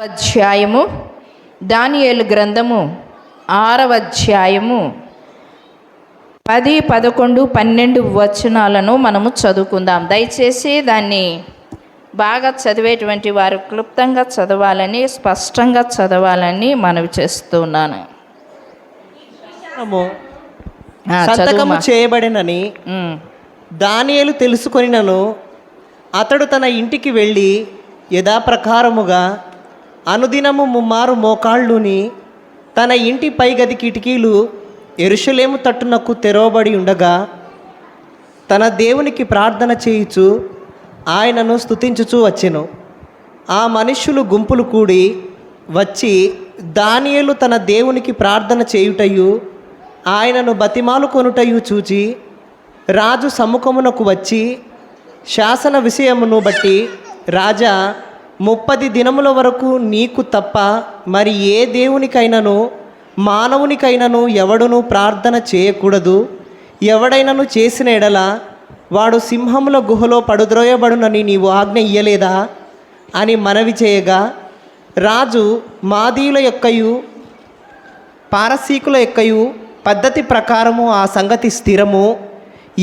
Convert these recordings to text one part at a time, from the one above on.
అధ్యాయము దానియేలు గ్రంథము 6వ అధ్యాయము 10, 11, 12 వచనాలను మనము చదువుకుందాం. దయచేసి దాన్ని బాగా చదివేటువంటి వారు క్లుప్తంగా చదవాలని, స్పష్టంగా చదవాలని మనవి చేస్తున్నాను. సంతకము చేయబడినని దానియేలు తెలుసుకొనినను అతడు తన ఇంటికి వెళ్ళి యథాప్రకారముగా అనుదినము ముమ్మారు మోకాళ్ళుని తన ఇంటి పైగది కిటికీలు యెరూషలేము తట్టునకు తెరవబడి ఉండగా తన దేవునికి ప్రార్థన చేయుచు ఆయనను స్తుతించుచూ వచ్చెను. ఆ మనుష్యులు గుంపులు కూడి వచ్చి దానియేలు తన దేవునికి ప్రార్థన చేయుటయు ఆయనను బతిమాలు కొనుటయు చూచి రాజు సముఖమునకు వచ్చి శాసన విషయమును బట్టి, రాజా, 30 దినముల వరకు నీకు తప్ప మరి ఏ దేవునికైనాను మానవునికైనాను ఎవడును ప్రార్థన చేయకూడదు. ఎవడైనాను చేసిన ఎడల వాడు సింహముల గుహలో పడుద్రోయబడునని నీవు ఆజ్ఞ ఇయ్యలేదా అని మనవి చేయగా, రాజు మాదీయుల యొక్కయు పారసీకుల యొక్కయు పద్ధతి ప్రకారము ఆ సంగతి స్థిరము,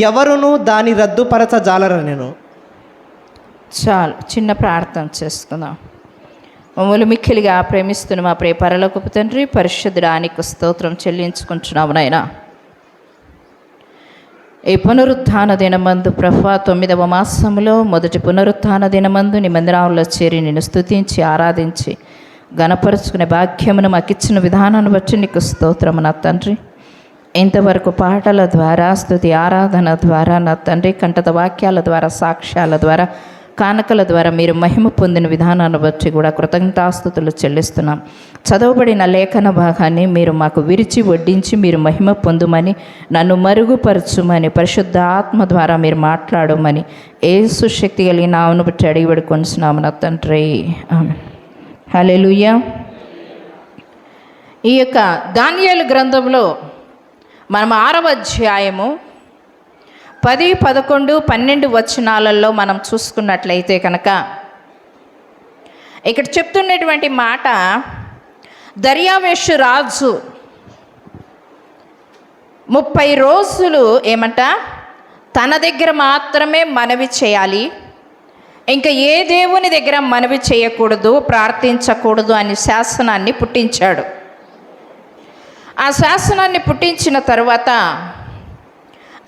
ఎవరునూ దాని రద్దుపరచజాలరనెను. చాలు, చిన్న ప్రార్థన చేసుకుందాం. మమ్మల్ని మిక్కిలిగా ప్రేమిస్తున్న మా ప్రియ పరలోకపు తండ్రి, పరిశుద్ధుడానికి స్తోత్రం చెల్లించుకుంటున్నాము నాయనా. ఈ పునరుత్థాన దినమందు ప్రభా 9వ మాసములో మొదటి పునరుత్థాన దినమందు నీ మందిరంలో చేరి నిన్ను స్తుతించి ఆరాధించి గణపరుచుకునే భాగ్యమును మాకు ఇచ్చిన విధానాన్ని బట్టి నీకు స్తోత్రము నా తండ్రి. ఇంతవరకు పాటల ద్వారా, స్తుతి ఆరాధన ద్వారా నా తండ్రి, కంఠత వాక్యాల ద్వారా, సాక్ష్యాల ద్వారా, కానుకల ద్వారా మీరు మహిమ పొందిన విధానాన్ని బట్టి కూడా కృతజ్ఞతాస్తుతులు చెల్లిస్తున్నాం. చదవబడిన లేఖన భాగాన్ని మీరు మాకు విరిచి వడ్డించి మీరు మహిమ పొందుమని, నన్ను మరుగుపరచుమని, పరిశుద్ధ ఆత్మ ద్వారా మీరు మాట్లాడమని యేసు శక్తి కలిగిన నామమును బట్టి అడిగి వేడుకొనుచున్నాము నా తండ్రి, ఆమేన్. హల్లెలూయా. ఈ యొక్క దానియేలు గ్రంథంలో మనం 6వ అధ్యాయము 10, 11, 12 వచనాలలో మనం చూసుకున్నట్లయితే కనుక ఇక్కడ చెప్తున్నటువంటి మాట, దర్యావేషు రాజు 30 రోజులు ఏమంట తన దగ్గర మాత్రమే మనవి చేయాలి, ఇంకా ఏ దేవుని దగ్గర మనవి చేయకూడదు, ప్రార్థించకూడదు అని శాసనాన్ని పుట్టించాడు. ఆ శాసనాన్ని పుట్టించిన తర్వాత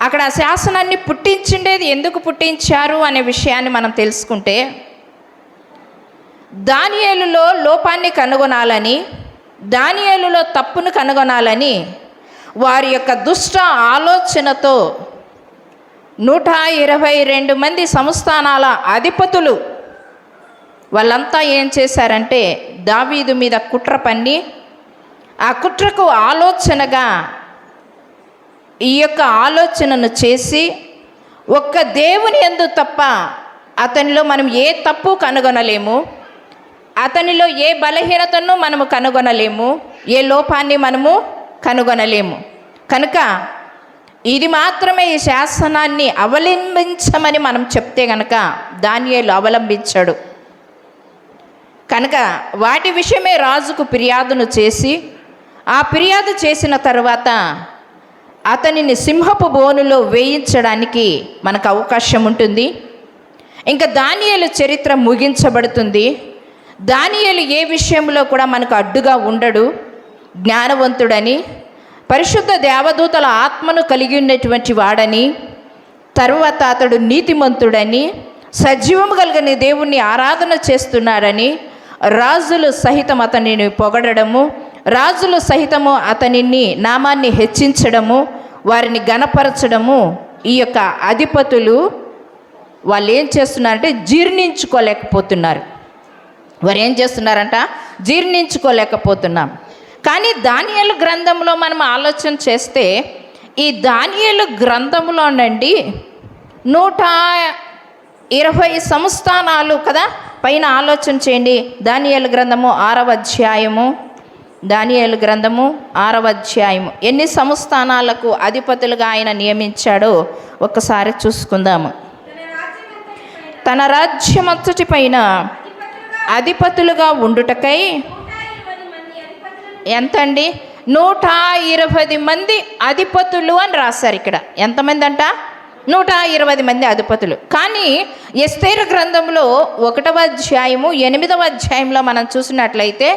అక్కడ ఆ శాసనాన్ని పుట్టించిండేది ఎందుకు పుట్టించారు అనే విషయాన్ని మనం తెలుసుకుంటే, దానియేలులో లోపాన్ని కనుగొనాలని, దానియేలులో తప్పును కనుగొనాలని వారి యొక్క దుష్ట ఆలోచనతో 122 మంది సంస్థానాల అధిపతులు వాళ్ళంతా ఏం చేశారంటే దావీదు మీద కుట్ర పన్ని, ఆ కుట్రకు ఆలోచనగా ఈ యొక్క ఆలోచనను చేసి, ఒక్క దేవుని యందు తప్ప అతనిలో మనం ఏ తప్పు కనుగొనలేము, అతనిలో ఏ బలహీనతను మనము కనుగొనలేము, ఏ లోపాన్ని మనము కనుగొనలేము. కనుక ఇది మాత్రమే ఈ శాసనాన్ని అవలంబించమని మనం చెప్తే కనుక దానియేలు అవలంబించాడు. కనుక వాటి విషయమే రాజుకు ఫిర్యాదును చేసి, ఆ ఫిర్యాదు చేసిన తర్వాత అతనిని సింహపు బోనులో వేయించడానికి మనకు అవకాశం ఉంటుంది. ఇంకా దానియేలు చరిత్ర ముగించబడుతుంది. దానియేలు ఏ విషయంలో కూడా మనకు అడ్డుగా ఉండడు, జ్ఞానవంతుడని, పరిశుద్ధ దేవదూతల ఆత్మను కలిగి ఉన్నటువంటి వాడని, తరువాత అతడు నీతిమంతుడని, సజీవము కలిగిన దేవుణ్ణి ఆరాధన చేస్తున్నాడని రాజులు సహితం అతనిని పొగడము, రాజులు సహితము అతనిని నామాన్ని హెచ్చించడము, వారిని గణపరచడము ఈ యొక్క అధిపతులు వాళ్ళు ఏం చేస్తున్నారంటే జీర్ణించుకోలేకపోతున్నారు. వారు ఏం చేస్తున్నారంట, జీర్ణించుకోలేకపోతున్నాం. కానీ దానియేలు గ్రంథంలో మనం ఆలోచన చేస్తే, ఈ దానియేలు గ్రంథంలోనండి 120 సంస్థానాలు కదా పైన ఆలోచన చేయండి. దానియేలు గ్రంథము 6వ అధ్యాయము, దానియేలు గ్రంథము 6వ అధ్యాయము ఎన్ని సంస్థానాలకు అధిపతులుగా ఆయన నియమించాడో ఒక్కసారి చూసుకుందాము. తన రాజ్యమంతటి పైన అధిపతులుగా ఉండుటకై ఎంతండి 120 మంది అధిపతులు అని రాశారు. ఇక్కడ ఎంతమంది అంట? 120 మంది అధిపతులు. కానీ ఎస్తేరు గ్రంథంలో 1వ అధ్యాయము 8వ అధ్యాయంలో మనం చూసినట్లయితే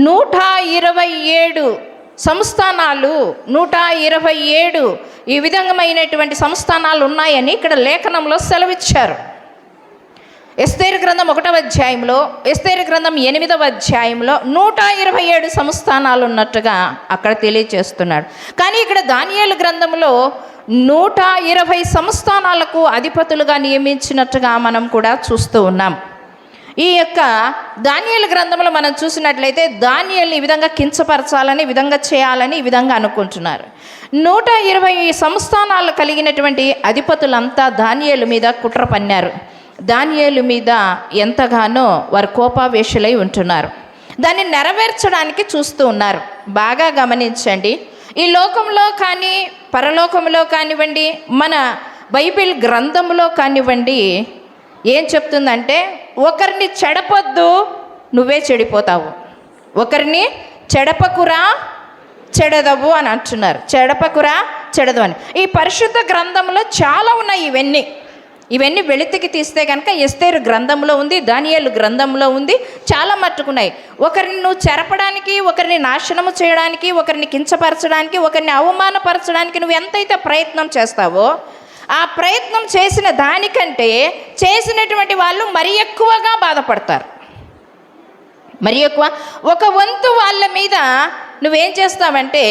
127 సంస్థానాలు, 127 ఈ విధమైనటువంటి సంస్థానాలు ఉన్నాయని ఇక్కడ లేఖనంలో సెలవిచ్చారు. ఎస్తేరు గ్రంథం 1వ అధ్యాయంలో, ఎస్తేరు గ్రంథం 8వ అధ్యాయంలో 127 సంస్థానాలు ఉన్నట్టుగా అక్కడ తెలియచేస్తున్నాడు. కానీ ఇక్కడ దానియేలు గ్రంథంలో 120 సంస్థానాలకు అధిపతులుగా నియమించినట్టుగా మనం కూడా చూస్తూ ఉన్నాం. ఈ యొక్క దానియేలు గ్రంథంలో మనం చూసినట్లయితే దానియేలుని ఈ విధంగా కించపరచాలని, ఈ విధంగా చేయాలని ఈ విధంగా అనుకుంటున్నారు. 120 సంస్థానాలు కలిగినటువంటి అధిపతులంతా దానియేలు మీద కుట్ర పన్నారు. దానియేలు మీద ఎంతగానో వారు కోపావేశులై ఉంటున్నారు. దాన్ని నెరవేర్చడానికి చూస్తూ ఉన్నారు. బాగా గమనించండి. ఈ లోకంలో కానీ పరలోకంలో కానివ్వండి, మన బైబిల్ గ్రంథంలో కానివ్వండి, ఏం చెప్తుందంటే ఒకరిని చెడపొద్దు, నువ్వే చెడిపోతావు. ఒకరిని చెడపకురా చెడదవు అని అంటున్నారు. చెడపకురా చెడదు అని ఈ పరిశుద్ధ గ్రంథంలో చాలా ఉన్నాయి. ఇవన్నీ వెలితికి తీస్తే కనుక ఎస్తేరు గ్రంథంలో ఉంది, దానియేలు గ్రంథంలో ఉంది, చాలా మట్టుకున్నాయి. ఒకరిని నువ్వు చెరపడానికి, ఒకరిని నాశనము చేయడానికి, ఒకరిని కించపరచడానికి, ఒకరిని అవమానపరచడానికి నువ్వు ఎంతైతే ప్రయత్నం చేస్తావో ఆ ప్రయత్నం చేసిన దానికంటే చేసినటువంటి వాళ్ళు మరి ఎక్కువగా బాధపడతారు. మరి ఎక్కువ ఒక వంతు వాళ్ళ మీద నువ్వేం చేస్తావంటే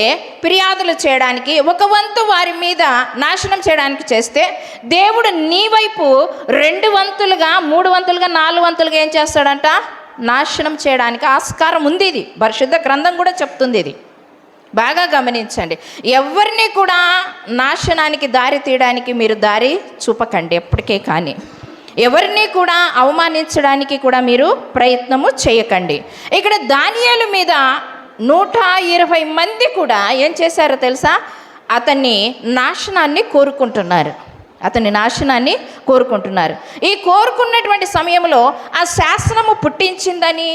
ఫిర్యాదులు చేయడానికి, ఒక వంతు వారి మీద నాశనం చేయడానికి చేస్తే దేవుడు నీ వైపు 2 వంతులుగా, 3 వంతులుగా, 4 వంతులుగా ఏం చేస్తాడంట? నాశనం చేయడానికి ఆస్కారం ఉంది. ఇది పరిశుద్ధ గ్రంథం కూడా చెప్తుంది. ఇది బాగా గమనించండి. ఎవరిని కూడా నాశనానికి దారి తీయడానికి మీరు దారి చూపకండి ఎప్పటికే. కానీ ఎవరిని కూడా అవమానించడానికి కూడా మీరు ప్రయత్నము చేయకండి. ఇక్కడ దానియేలు మీద 120 మంది కూడా ఏం చేశారో తెలుసా? అతన్ని నాశనాన్ని కోరుకుంటున్నారు. ఈ కోరుకున్నటువంటి సమయంలో ఆ శాసనము పుట్టించిందని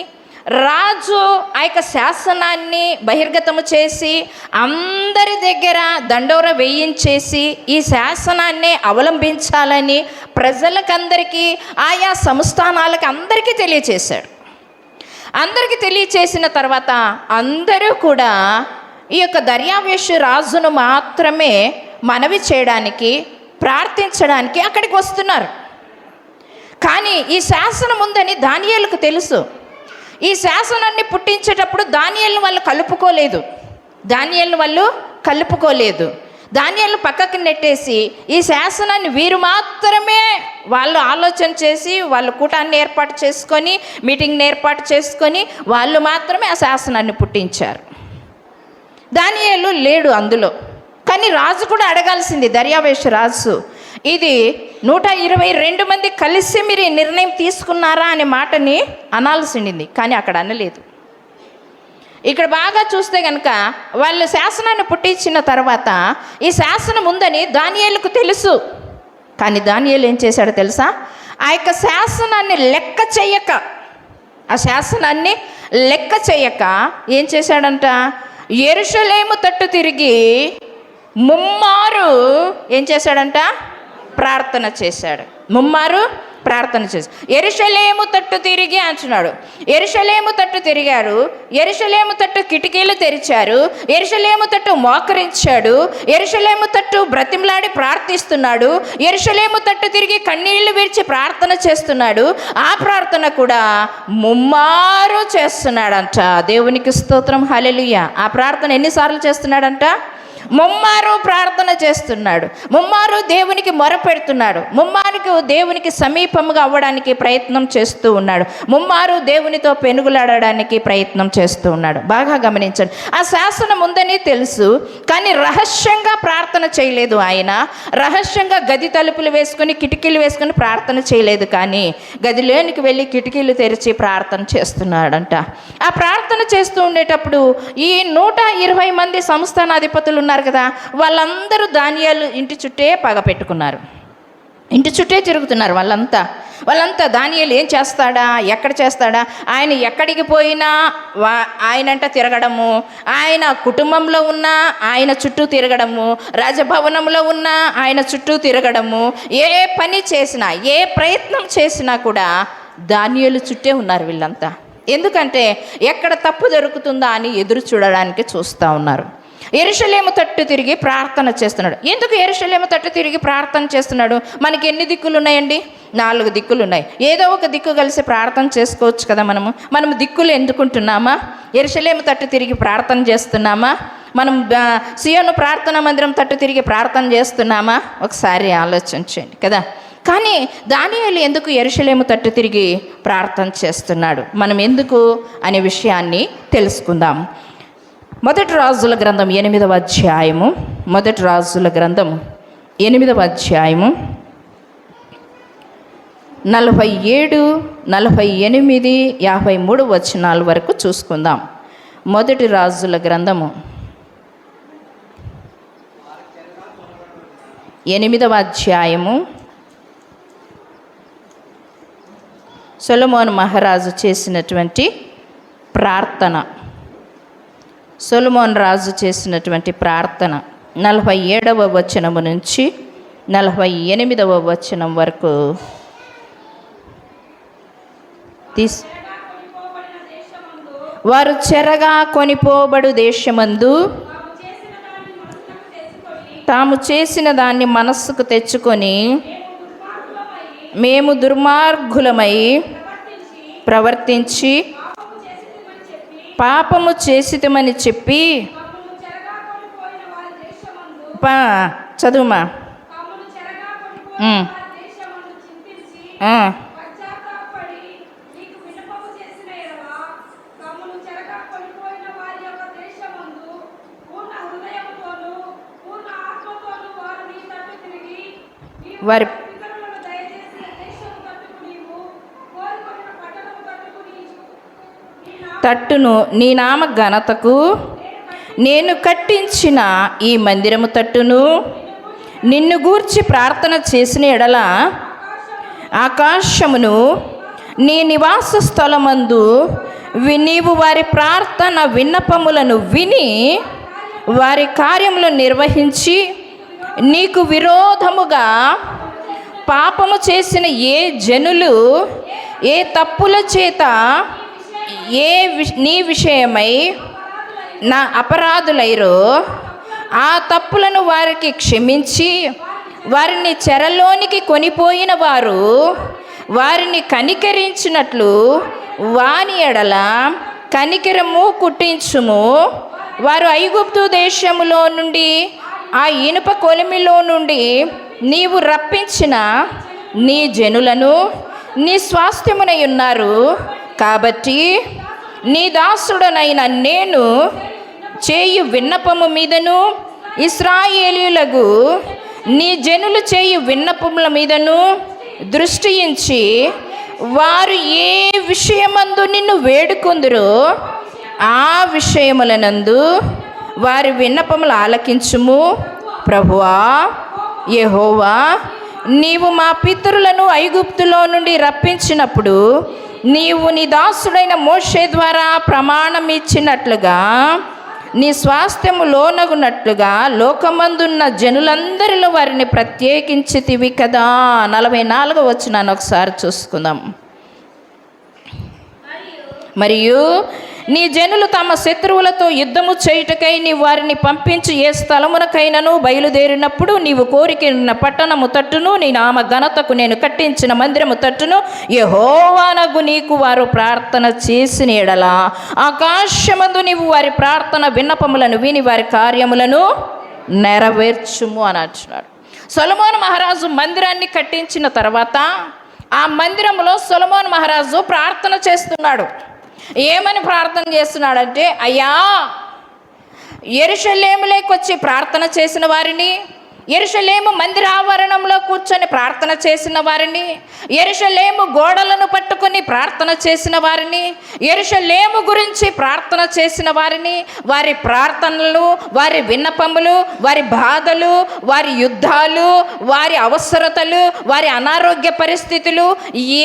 రాజు ఆ యొక్క శాసనాన్ని బహిర్గతము చేసి అందరి దగ్గర దండోర వేయించేసి ఈ శాసనాన్ని అవలంబించాలని ప్రజలకందరికీ, ఆయా సంస్థానాలకు అందరికీ తెలియచేశాడు. అందరికీ తెలియచేసిన తర్వాత అందరూ కూడా ఈ యొక్క దర్యావేషు రాజును మాత్రమే మనవి చేయడానికి, ప్రార్థించడానికి అక్కడికి వస్తున్నారు. కానీ ఈ శాసనం ఉందని దానియేలుకు తెలుసు. ఈ శాసనాన్ని పుట్టించేటప్పుడు దానియేలును వాళ్ళు కలుపుకోలేదు. దానియేలును పక్కకి నెట్టేసి ఈ శాసనాన్ని వీరు మాత్రమే వాళ్ళు ఆలోచన చేసి, వాళ్ళు కూటాన్ని ఏర్పాటు చేసుకొని, మీటింగ్ని ఏర్పాటు చేసుకొని వాళ్ళు మాత్రమే ఆ శాసనాన్ని పుట్టించారు. దానియేలు లేడు అందులో. కానీ రాజు కూడా అడగాల్సింది, దర్యావేషు రాజు, ఇది 122 మంది కలిసి మీరు ఈ నిర్ణయం తీసుకున్నారా అనే మాటని అనాల్సింది. కానీ అక్కడ అనలేదు. ఇక్కడ బాగా చూస్తే కనుక వాళ్ళు శాసనాన్ని పుట్టించిన తర్వాత ఈ శాసనం ఉందని దానియేలుకు తెలుసు. కానీ దానియేలు ఏం చేశాడో తెలుసా? ఆ యొక్క శాసనాన్ని లెక్క చేయక ఏం చేశాడంట? యెరూషలేము తట్టు తిరిగి ముమ్మారు ఏం చేశాడంట? ప్రార్థన చేశాడు. యెరూషలేము తట్టు తిరిగి అంటున్నాడు. యెరూషలేము తట్టు తిరిగారు. యెరూషలేము తట్టు కిటికీలు తెరిచారు. యెరూషలేము తట్టు మోకరించాడు. యెరూషలేము తట్టు బ్రతిమలాడి ప్రార్థిస్తున్నాడు. యెరూషలేము తట్టు తిరిగి కన్నీళ్లు విడిచి ప్రార్థన చేస్తున్నాడు. ఆ ప్రార్థన కూడా ముమ్మారు చేస్తున్నాడంట. దేవునికి స్తోత్రం, హల్లెలూయా. ఆ ప్రార్థన ఎన్నిసార్లు చేస్తున్నాడంట? ముమ్మారు ప్రార్థన చేస్తున్నాడు. ముమ్మారు దేవునికి మొరపెడుతున్నాడు. ముమ్మారుకు దేవునికి సమీపముగా అవ్వడానికి ప్రయత్నం చేస్తూ ఉన్నాడు. ముమ్మారు దేవునితో పెనుగులాడడానికి ప్రయత్నం చేస్తూ ఉన్నాడు. బాగా గమనించండి. ఆ శాసనం ఉందని తెలుసు, కానీ రహస్యంగా ప్రార్థన చేయలేదు. ఆయన రహస్యంగా గది తలుపులు వేసుకొని, కిటికీలు వేసుకొని ప్రార్థన చేయలేదు. కానీ గదిలోనికి వెళ్ళి కిటికీలు తెరిచి ప్రార్థన చేస్తున్నాడంట. ఆ ప్రార్థన చేస్తూ ఉండేటప్పుడు ఈ 120 మంది సంస్థానాధిపతులు ఉన్నారు కదా, వాళ్ళందరూ దానియేలు ఇంటి చుట్టే పగ పెట్టుకున్నారు. ఇంటి చుట్టే తిరుగుతున్నారు వాళ్ళంతా. వాళ్ళంతా దానియేలు ఏం చేస్తాడా, ఎక్కడ చేస్తాడా, ఆయన ఎక్కడికి పోయినా ఆయనంట తిరగడము, ఆయన కుటుంబంలో ఉన్న ఆయన చుట్టూ తిరగడము, రాజభవనంలో ఉన్న ఆయన చుట్టూ తిరగడము, ఏ పని చేసినా ఏ ప్రయత్నం చేసినా కూడా దానియేలు చుట్టే ఉన్నారు వీళ్ళంతా. ఎందుకంటే ఎక్కడ తప్పు దొరుకుతుందా అని ఎదురు చూడడానికి చూస్తూ ఉన్నారు. యెరూషలేము తట్టు తిరిగి ప్రార్థన చేస్తున్నాడు. ఎందుకు యెరూషలేము తట్టు తిరిగి ప్రార్థన చేస్తున్నాడు? మనకి ఎన్ని దిక్కులు ఉన్నాయండి? 4 దిక్కులు ఉన్నాయి. ఏదో ఒక దిక్కు కలిసి ప్రార్థన చేసుకోవచ్చు కదా. మనము దిక్కులు ఎందుకుంటున్నామా? యెరూషలేము తట్టు తిరిగి ప్రార్థన చేస్తున్నామా? మనం సియోను ప్రార్థనా మందిరం తట్టు తిరిగి ప్రార్థన చేస్తున్నామా? ఒకసారి ఆలోచించండి కదా. కానీ దానియేలు ఎందుకు యెరూషలేము తట్టు తిరిగి ప్రార్థన చేస్తున్నాడు? మనం ఎందుకు అనే విషయాన్ని తెలుసుకుందాం. మొదటి రాజుల గ్రంథం 8వ అధ్యాయము, మొదటి రాజుల గ్రంథం 8వ అధ్యాయము 47, 48, 53 వచనాల వరకు చూసుకుందాం. మొదటి రాజుల గ్రంథము 8వ అధ్యాయము సొలొమోను మహారాజు చేసినటువంటి ప్రార్థన. సొలొమోను రాజు చేసినటువంటి ప్రార్థన 47వ వచనము నుంచి 48వ వచనం వరకు వారు చెరగా కొనిపోబడు దేశమందు తాము చేసిన దాన్ని మనస్సుకు తెచ్చుకొని మేము దుర్మార్గులమై ప్రవర్తించి పాపము చేసితమని చెప్పి చదువుమా వారి తట్టును నీ నామ ఘనతకు నేను కట్టించిన ఈ మందిరము తట్టును నిన్ను గూర్చి ప్రార్థన చేసిన ఎడల ఆకాశమును నీ నివాస స్థలమందు నీవు వారి ప్రార్థన విన్నపములను విని వారి కార్యములు నిర్వహించి నీకు విరోధముగా పాపము చేసిన ఏ జనులు ఏ తప్పుల చేత నీ విషయమై నా అపరాధులైరో ఆ తప్పులను వారికి క్షమించి వారిని చెరలోనికి కొనిపోయిన వారు వారిని కనికరించినట్లు వాని ఎడల కనికరము కుట్టించుము. వారు ఐగుప్తు దేశములో నుండి ఆ ఇనుప కొలిమిలో నుండి నీవు రప్పించిన నీ జనులను నీ స్వాస్థ్యమునై ఉన్నారు. కాబట్టి నీ దాసుడనైన నేను చేయు విన్నపము మీదను ఇశ్రాయేలీయులకు నీ జనులు చేయు విన్నపముల మీదను దృష్టించి వారు ఏ విషయమందు నిన్ను వేడుకొందురో ఆ విషయములనందు వారి విన్నపములు ఆలకించుము. ప్రభువా యెహోవా, నీవు మా పితరులను ఐగుప్తులో నుండి రప్పించినప్పుడు నీవు నీ దాసుడైన మోషే ద్వారా ప్రమాణం ఇచ్చినట్లుగా నీ స్వాస్థ్యము లోనగునట్లుగా లోకమందున్న జనులందరిలో వారిని ప్రత్యేకించితివి కదా. 44వ వచనాన్ని ఒకసారి చూసుకుందాం. మరియు నీ జనులు తమ శత్రువులతో యుద్ధము చేయుటకై నీ వారిని పంపించి ఏ స్థలమునకైనను బయలుదేరినప్పుడు నీవు కోరికిన పట్టణము తట్టును నీ నామ ఘనతకు నేను కట్టించిన మందిరము తట్టును యెహోవానగు నీకు వారు ప్రార్థన చేసిన ఎడల ఆకాశమందు నీవు వారి ప్రార్థన విన్నపములను విని వారి కార్యములను నెరవేర్చుము అని అంటున్నాడు. సొలొమోను మహారాజు మందిరాన్ని కట్టించిన తర్వాత ఆ మందిరంలో సొలొమోను మహారాజు ప్రార్థన చేస్తున్నాడు. ఏమని ప్రార్థన చేస్తున్నాడంటే, అయ్యా యెరూషలేములోకి వచ్చి ప్రార్థన చేసిన వారిని యెరూషలేము మందిర ఆవరణంలో కూర్చొని ప్రార్థన చేసిన వారిని, యెరూషలేము గోడలను పట్టుకొని ప్రార్థన చేసిన వారిని, యెరూషలేము గురించి ప్రార్థన చేసిన వారిని, వారి ప్రార్థనలు, వారి విన్నపములు, వారి బాధలు, వారి యుద్ధాలు, వారి అవసరతలు, వారి అనారోగ్య పరిస్థితులు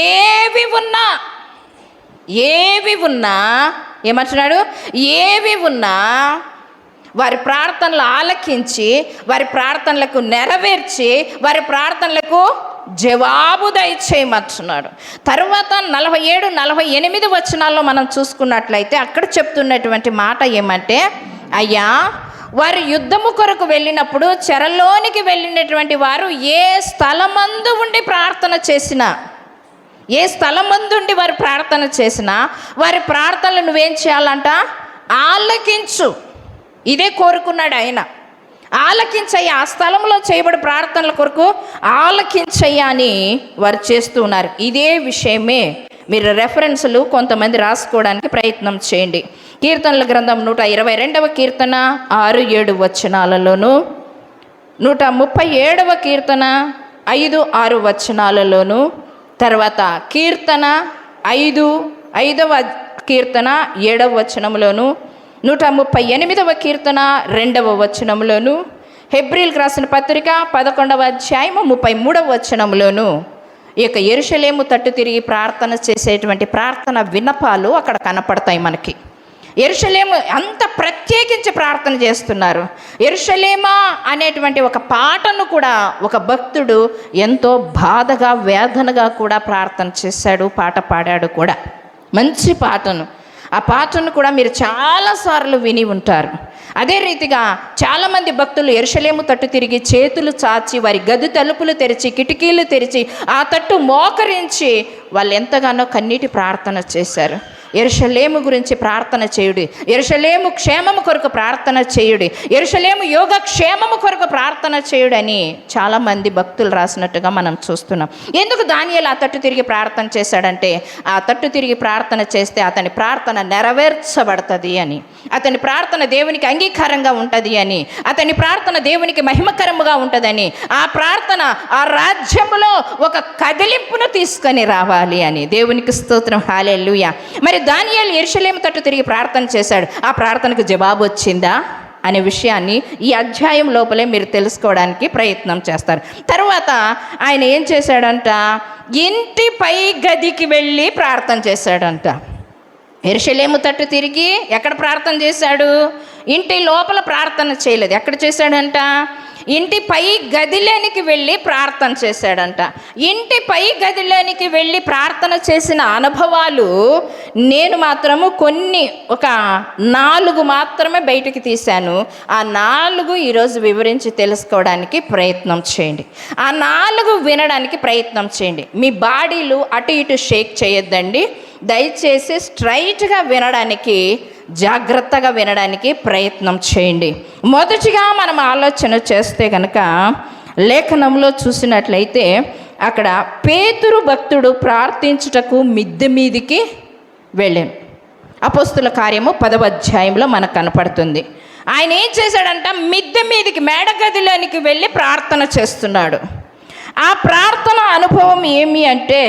ఏవి ఉన్నా ఏమంటున్నాడు? ఏవి ఉన్నా వారి ప్రార్థనలు ఆలకించి, వారి ప్రార్థనలకు నెరవేర్చి, వారి ప్రార్థనలకు జవాబు దయచేయమంటున్నాడు. తర్వాత 47, 48 వచనాల్లో మనం చూసుకున్నట్లయితే అక్కడ చెప్తున్నటువంటి మాట ఏమంటే, అయ్యా వారు యుద్ధము కొరకు వెళ్ళినప్పుడు చెరలోనికి వెళ్ళినటువంటి వారు ఏ స్థలమందు ఉండి ప్రార్థన చేసినా, ఏ స్థలమందుండి వారు ప్రార్థన చేసినా వారి ప్రార్థనలు నువ్వేం చేయాలంట? ఆలకించు. ఇదే కోరుకున్నాడు ఆయన. ఆలకించయ్యా, ఆ స్థలంలో చేయబడి ప్రార్థనల కొరకు ఆలకించయ్యా అని వారు చేస్తూ ఉన్నారు. ఇదే విషయమే మీరు రెఫరెన్స్లు కొంతమంది రాసుకోవడానికి ప్రయత్నం చేయండి. కీర్తనల గ్రంథం 122వ కీర్తన 6, 7 వచనాలలోను, 137వ కీర్తన 5, 6 వచనాలలోను, తర్వాత కీర్తన 5వ కీర్తన 7వ వచనంలోను, 138వ కీర్తన 2వ వచనంలోను, హెబ్రీలకు రాసిన పత్రిక 11వ అధ్యాయం 33వ వచనంలోను ఈ యొక్క యెరూషలేము తట్టు తిరిగి ప్రార్థన చేసేటువంటి ప్రార్థన విన్నపాలు అక్కడ కనపడతాయి మనకి. యెరూషలేము అంత ప్రత్యేకించి ప్రార్థన చేస్తున్నారు. యెరూషలేమా అనేటువంటి ఒక పాటను కూడా ఒక భక్తుడు ఎంతో బాధగా, వేదనగా కూడా ప్రార్థన చేశాడు, పాట పాడాడు కూడా. మంచి పాటను, ఆ పాటను కూడా మీరు చాలాసార్లు విని ఉంటారు. అదే రీతిగా చాలామంది భక్తులు యెరూషలేము తట్టు తిరిగి చేతులు చాచి, వారి గది తలుపులు తెరిచి, కిటికీలు తెరిచి, ఆ తట్టు మోకరించి వాళ్ళు ఎంతగానో కన్నీటి ప్రార్థన చేశారు. యెరూషలేము గురించి ప్రార్థన చేయుడి, యెరూషలేము క్షేమము కొరకు ప్రార్థన చేయుడి, యెరూషలేము యోగ క్షేమము కొరకు ప్రార్థన చేయుడని చాలామంది భక్తులు రాసినట్టుగా మనం చూస్తున్నాం. ఎందుకు దానియేలు ఆ తట్టు తిరిగి ప్రార్థన చేశాడంటే, ఆ తట్టు తిరిగి ప్రార్థన చేస్తే అతని ప్రార్థన నెరవేర్చబడుతుంది అని, అతని ప్రార్థన దేవునికి అంగీకారంగా ఉంటుంది అని, అతని ప్రార్థన దేవునికి మహిమకరముగా ఉంటుందని, ఆ ప్రార్థన ఆ రాజ్యములో ఒక కదిలింపును తీసుకొని రావాలి అని. దేవునికి స్తోత్రం, హల్లెలూయా. మరి దానియేలు యెరూషలేము తట్టు తిరిగి ప్రార్థన చేశాడు. ఆ ప్రార్థనకు జవాబు వచ్చిందా అనే విషయాన్ని ఈ అధ్యాయం లోపలే మీరు తెలుసుకోవడానికి ప్రయత్నం చేస్తారు. తర్వాత ఆయన ఏం చేశాడంట? ఇంటి పై గదికి వెళ్ళి ప్రార్థన చేశాడంట. యెరూషలేము తట్టు తిరిగి ఎక్కడ ప్రార్థన చేశాడు? ఇంటి లోపల ప్రార్థన చేయలేదు. ఎక్కడ చేశాడంట? ఇంటి పై గదిలోనికి వెళ్ళి ప్రార్థన చేశాడంట. ఇంటి పై గదిలోనికి వెళ్ళి ప్రార్థన చేసిన అనుభవాలు నేను మాత్రము ఒక 4 మాత్రమే బయటికి తీశాను. ఆ 4 ఈరోజు వివరించి తెలుసుకోవడానికి ప్రయత్నం చేయండి. ఆ 4 వినడానికి ప్రయత్నం చేయండి. మీ బాడీలు అటు ఇటు షేక్ చేయొద్దండి. దయచేసి స్ట్రైట్గా వినడానికి, జాగ్రత్తగా వినడానికి ప్రయత్నం చేయండి. మొదటిగా మనం ఆలోచన చేస్తే కనుక లేఖనంలో చూసినట్లయితే అక్కడ పేతురు భక్తుడు ప్రార్థించుటకు మిద్దె మీదికి వెళ్ళాను. అపోస్తుల కార్యము 10వ అధ్యాయంలో మనకు కనపడుతుంది. ఆయన ఏం చేశాడంట? మిద్దె మీదికి, మేడగదిలోనికి వెళ్ళి ప్రార్థన చేస్తున్నాడు. ఆ ప్రార్థన అనుభవం ఏమి అంటే,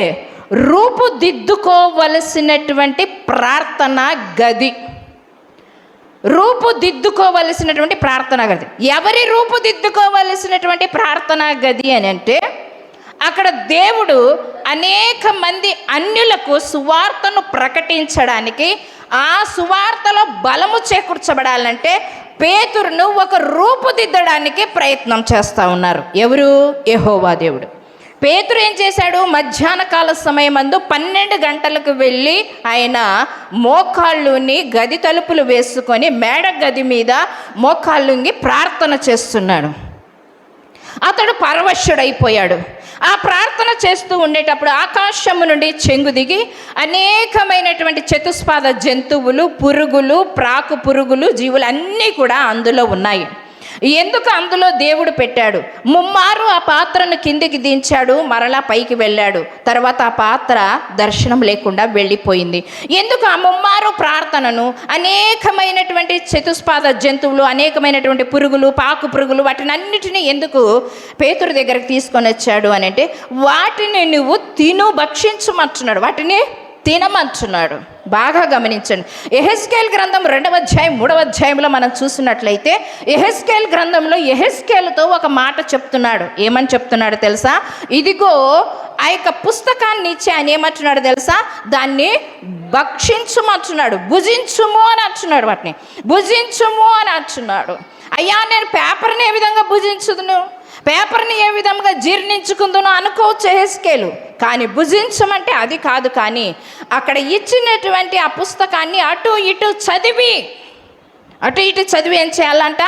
రూపుదిద్దుకోవలసినటువంటి ప్రార్థన గది, రూపుదిద్దుకోవలసినటువంటి ప్రార్థన గది. ఎవరి రూపుదిద్దుకోవలసినటువంటి ప్రార్థన గది అని అంటే, అక్కడ దేవుడు అనేక మంది అన్యులకు సువార్తను ప్రకటించడానికి, ఆ సువార్తలో బలము చేకూర్చబడాలంటే పేతురును ఒక రూపుదిద్దడానికి ప్రయత్నం చేస్తూ ఉన్నారు. ఎవరు? యెహోవా దేవుడు. పేతురు ఏం చేశాడు? మధ్యాహ్న కాల సమయమందు 12 గంటలకు వెళ్ళి ఆయన మోకాళ్ళుని గది తలుపులు వేసుకొని మేడ గది మీద మోకాళ్ళుంగి ప్రార్థన చేస్తున్నాడు. అతడు పరవశుడైపోయాడు. ఆ ప్రార్థన చేస్తూ ఉండేటప్పుడు ఆకాశము నుండి చెంగు దిగి అనేకమైనటువంటి చతుస్పాద జంతువులు, పురుగులు, ప్రాకు పురుగులు, జీవులు అన్నీ కూడా అందులో ఉన్నాయి. ఎందుకు అందులో దేవుడు పెట్టాడు? ముమ్మారు ఆ పాత్రను కిందికి దించాడు, మరలా పైకి వెళ్ళాడు. తర్వాత ఆ పాత్ర దర్శనం లేకుండా వెళ్ళిపోయింది. ఎందుకు ఆ ముమ్మారు ప్రార్థనను అనేకమైనటువంటి చతుష్పాద జంతువులు, అనేకమైనటువంటి పురుగులు, పాకు పురుగులు, వాటిని అన్నిటినీ ఎందుకు పేతురు దగ్గరకు తీసుకొని వచ్చాడు అని అంటే, వాటిని నువ్వు భక్షించమంటున్నాడు, వాటిని తినమంటున్నాడు. బాగా గమనించండి. యెహెజ్కేలు గ్రంథం 2వ అధ్యాయం 3వ అధ్యాయంలో మనం చూసినట్లయితే, యెహెజ్కేలు గ్రంథంలో యెహెజ్కేలుతో ఒక మాట చెప్తున్నాడు. ఏమని చెప్తున్నాడు తెలుసా? ఇదిగో ఆ యొక్క పుస్తకాన్ని ఇచ్చి ఆయన ఏమంటున్నాడు తెలుసా? దాన్ని భక్షించుమంటున్నాడు, భుజించుము అని అంటున్నాడు. వాటిని భుజించుము అని అంటున్నాడు. అయ్యా, నేను పేపర్ని ఏ విధంగా భుజించుదును, పేపర్ని ఏ విధంగా జీర్ణించుకుందును అనుకోవచ్చు యెహెజ్కేలు. కానీ భుజించమంటే అది కాదు. కానీ అక్కడ ఇచ్చినటువంటి ఆ పుస్తకాన్ని అటు ఇటు చదివి ఏం చేయాలంట?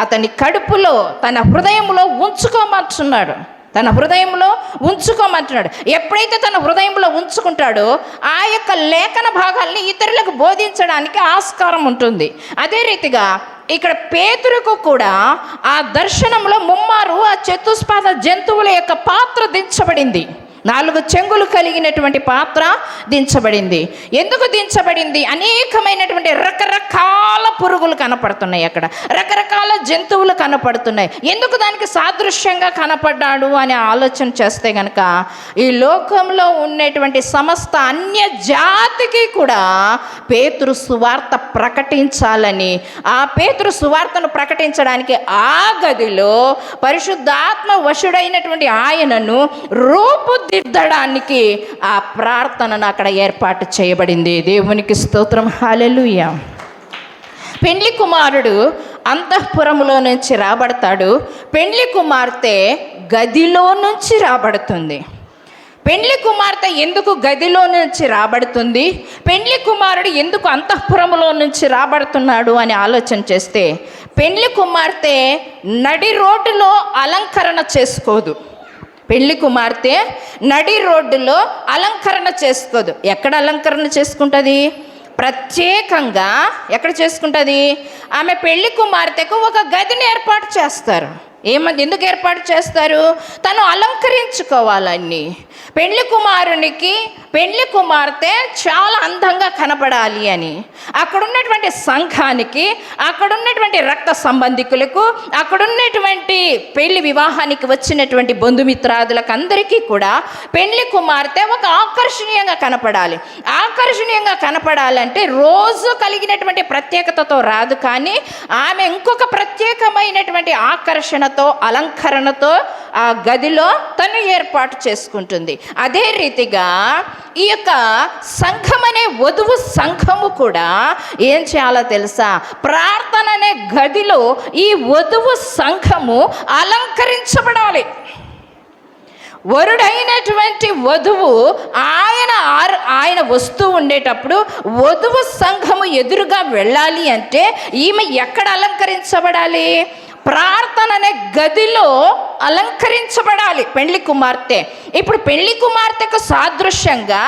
అతని కడుపులో, తన హృదయంలో ఉంచుకోమంటున్నాడు. తన హృదయంలో ఉంచుకోమంటున్నాడు. ఎప్పుడైతే తన హృదయంలో ఉంచుకుంటాడో ఆ యొక్క లేఖన భాగాల్ని ఇతరులకు బోధించడానికి ఆస్కారం ఉంటుంది. అదే రీతిగా ఇక్కడ పేతురుకు కూడా ఆ దర్శనంలో ముమ్మారు ఆ చతుష్పాద జంతువుల యొక్క పాత్ర దించబడింది. 4 చెంగులు కలిగినటువంటి పాత్ర దించబడింది. ఎందుకు దించబడింది? అనేకమైనటువంటి రకరకాల పురుగులు కనపడుతున్నాయి, అక్కడ రకరకాల జంతువులు కనపడుతున్నాయి. ఎందుకు దానికి సాదృశ్యంగా కనపడ్డాడు అని ఆలోచన చేస్తే గనక, ఈ లోకంలో ఉన్నటువంటి సమస్త అన్య జాతికి కూడా పేతురు సువార్త ప్రకటించాలని, ఆ పేతురు సువార్తను ప్రకటించడానికి ఆ గదిలో పరిశుద్ధాత్మ వశుడైనటువంటి ఆయనను రూపుదిద్దడానికి ఆ ప్రార్థనను అక్కడ ఏర్పాటు చేయబడింది. దేవునికి స్తోత్రం, హల్లెలూయా. పెండ్లి కుమారుడు అంతఃపురములో నుంచి రాబడతాడు, పెండ్లి కుమార్తె గదిలో నుంచి రాబడుతుంది. పెండ్లి కుమార్తె ఎందుకు గదిలో నుంచి రాబడుతుంది, పెండ్లి కుమారుడు ఎందుకు అంతఃపురములో నుంచి రాబడుతున్నాడు అని ఆలోచన చేస్తే, పెండ్లి కుమార్తె నడి రోడ్డులో అలంకరణ చేసుకోదు. పెళ్లి కుమార్తె నడి రోడ్డులో అలంకరణ చేసుకోదు. ఎక్కడ అలంకరణ చేసుకుంటుంది? ప్రత్యేకంగా ఎక్కడ చేసుకుంటుంది? ఆమె పెళ్లి కుమార్తెకు ఒక గదిని ఏర్పాటు చేస్తారు. ఎందుకు ఏర్పాటు చేస్తారు? తను అలంకరించుకోవాలని. పెళ్లి కుమారునికి పెళ్లి కుమార్తె చాలా అందంగా కనపడాలి అని, అక్కడున్నటువంటి సంఘానికి, అక్కడున్నటువంటి రక్త సంబంధికులకు, అక్కడున్నటువంటి పెళ్లి వివాహానికి వచ్చినటువంటి బంధుమిత్రాదులకు అందరికీ కూడా పెళ్లి కుమార్తె ఒక ఆకర్షణీయంగా కనపడాలి. ఆకర్షణీయంగా కనపడాలంటే రోజు కలిగినటువంటి ప్రత్యేకతతో రాదు, కానీ ఆమె ఇంకొక ప్రత్యేకమైనటువంటి ఆకర్షణతో, అలంకరణతో ఆ గదిలో తను ఏర్పాటు చేసుకుంటుంది. అదే రీతిగా ఈ యొక్క సంఘం అనే వధువు సంఘము కూడా ఏం చేయాలో తెలుసా? ప్రార్థన అనే గదిలో ఈ వధువు సంఘము అలంకరించబడాలి. వరుడైనటువంటి వధువు ఆయన వస్తూ ఉండేటప్పుడు వధువు సంఘము ఎదురుగా వెళ్ళాలి అంటే ఈమె ఎక్కడ అలంకరించబడాలి? ప్రార్థన అనే గదిలో అలంకరించబడాలి పెళ్లి కుమార్తె. ఇప్పుడు పెళ్లి కుమార్తెకు సాదృశ్యంగా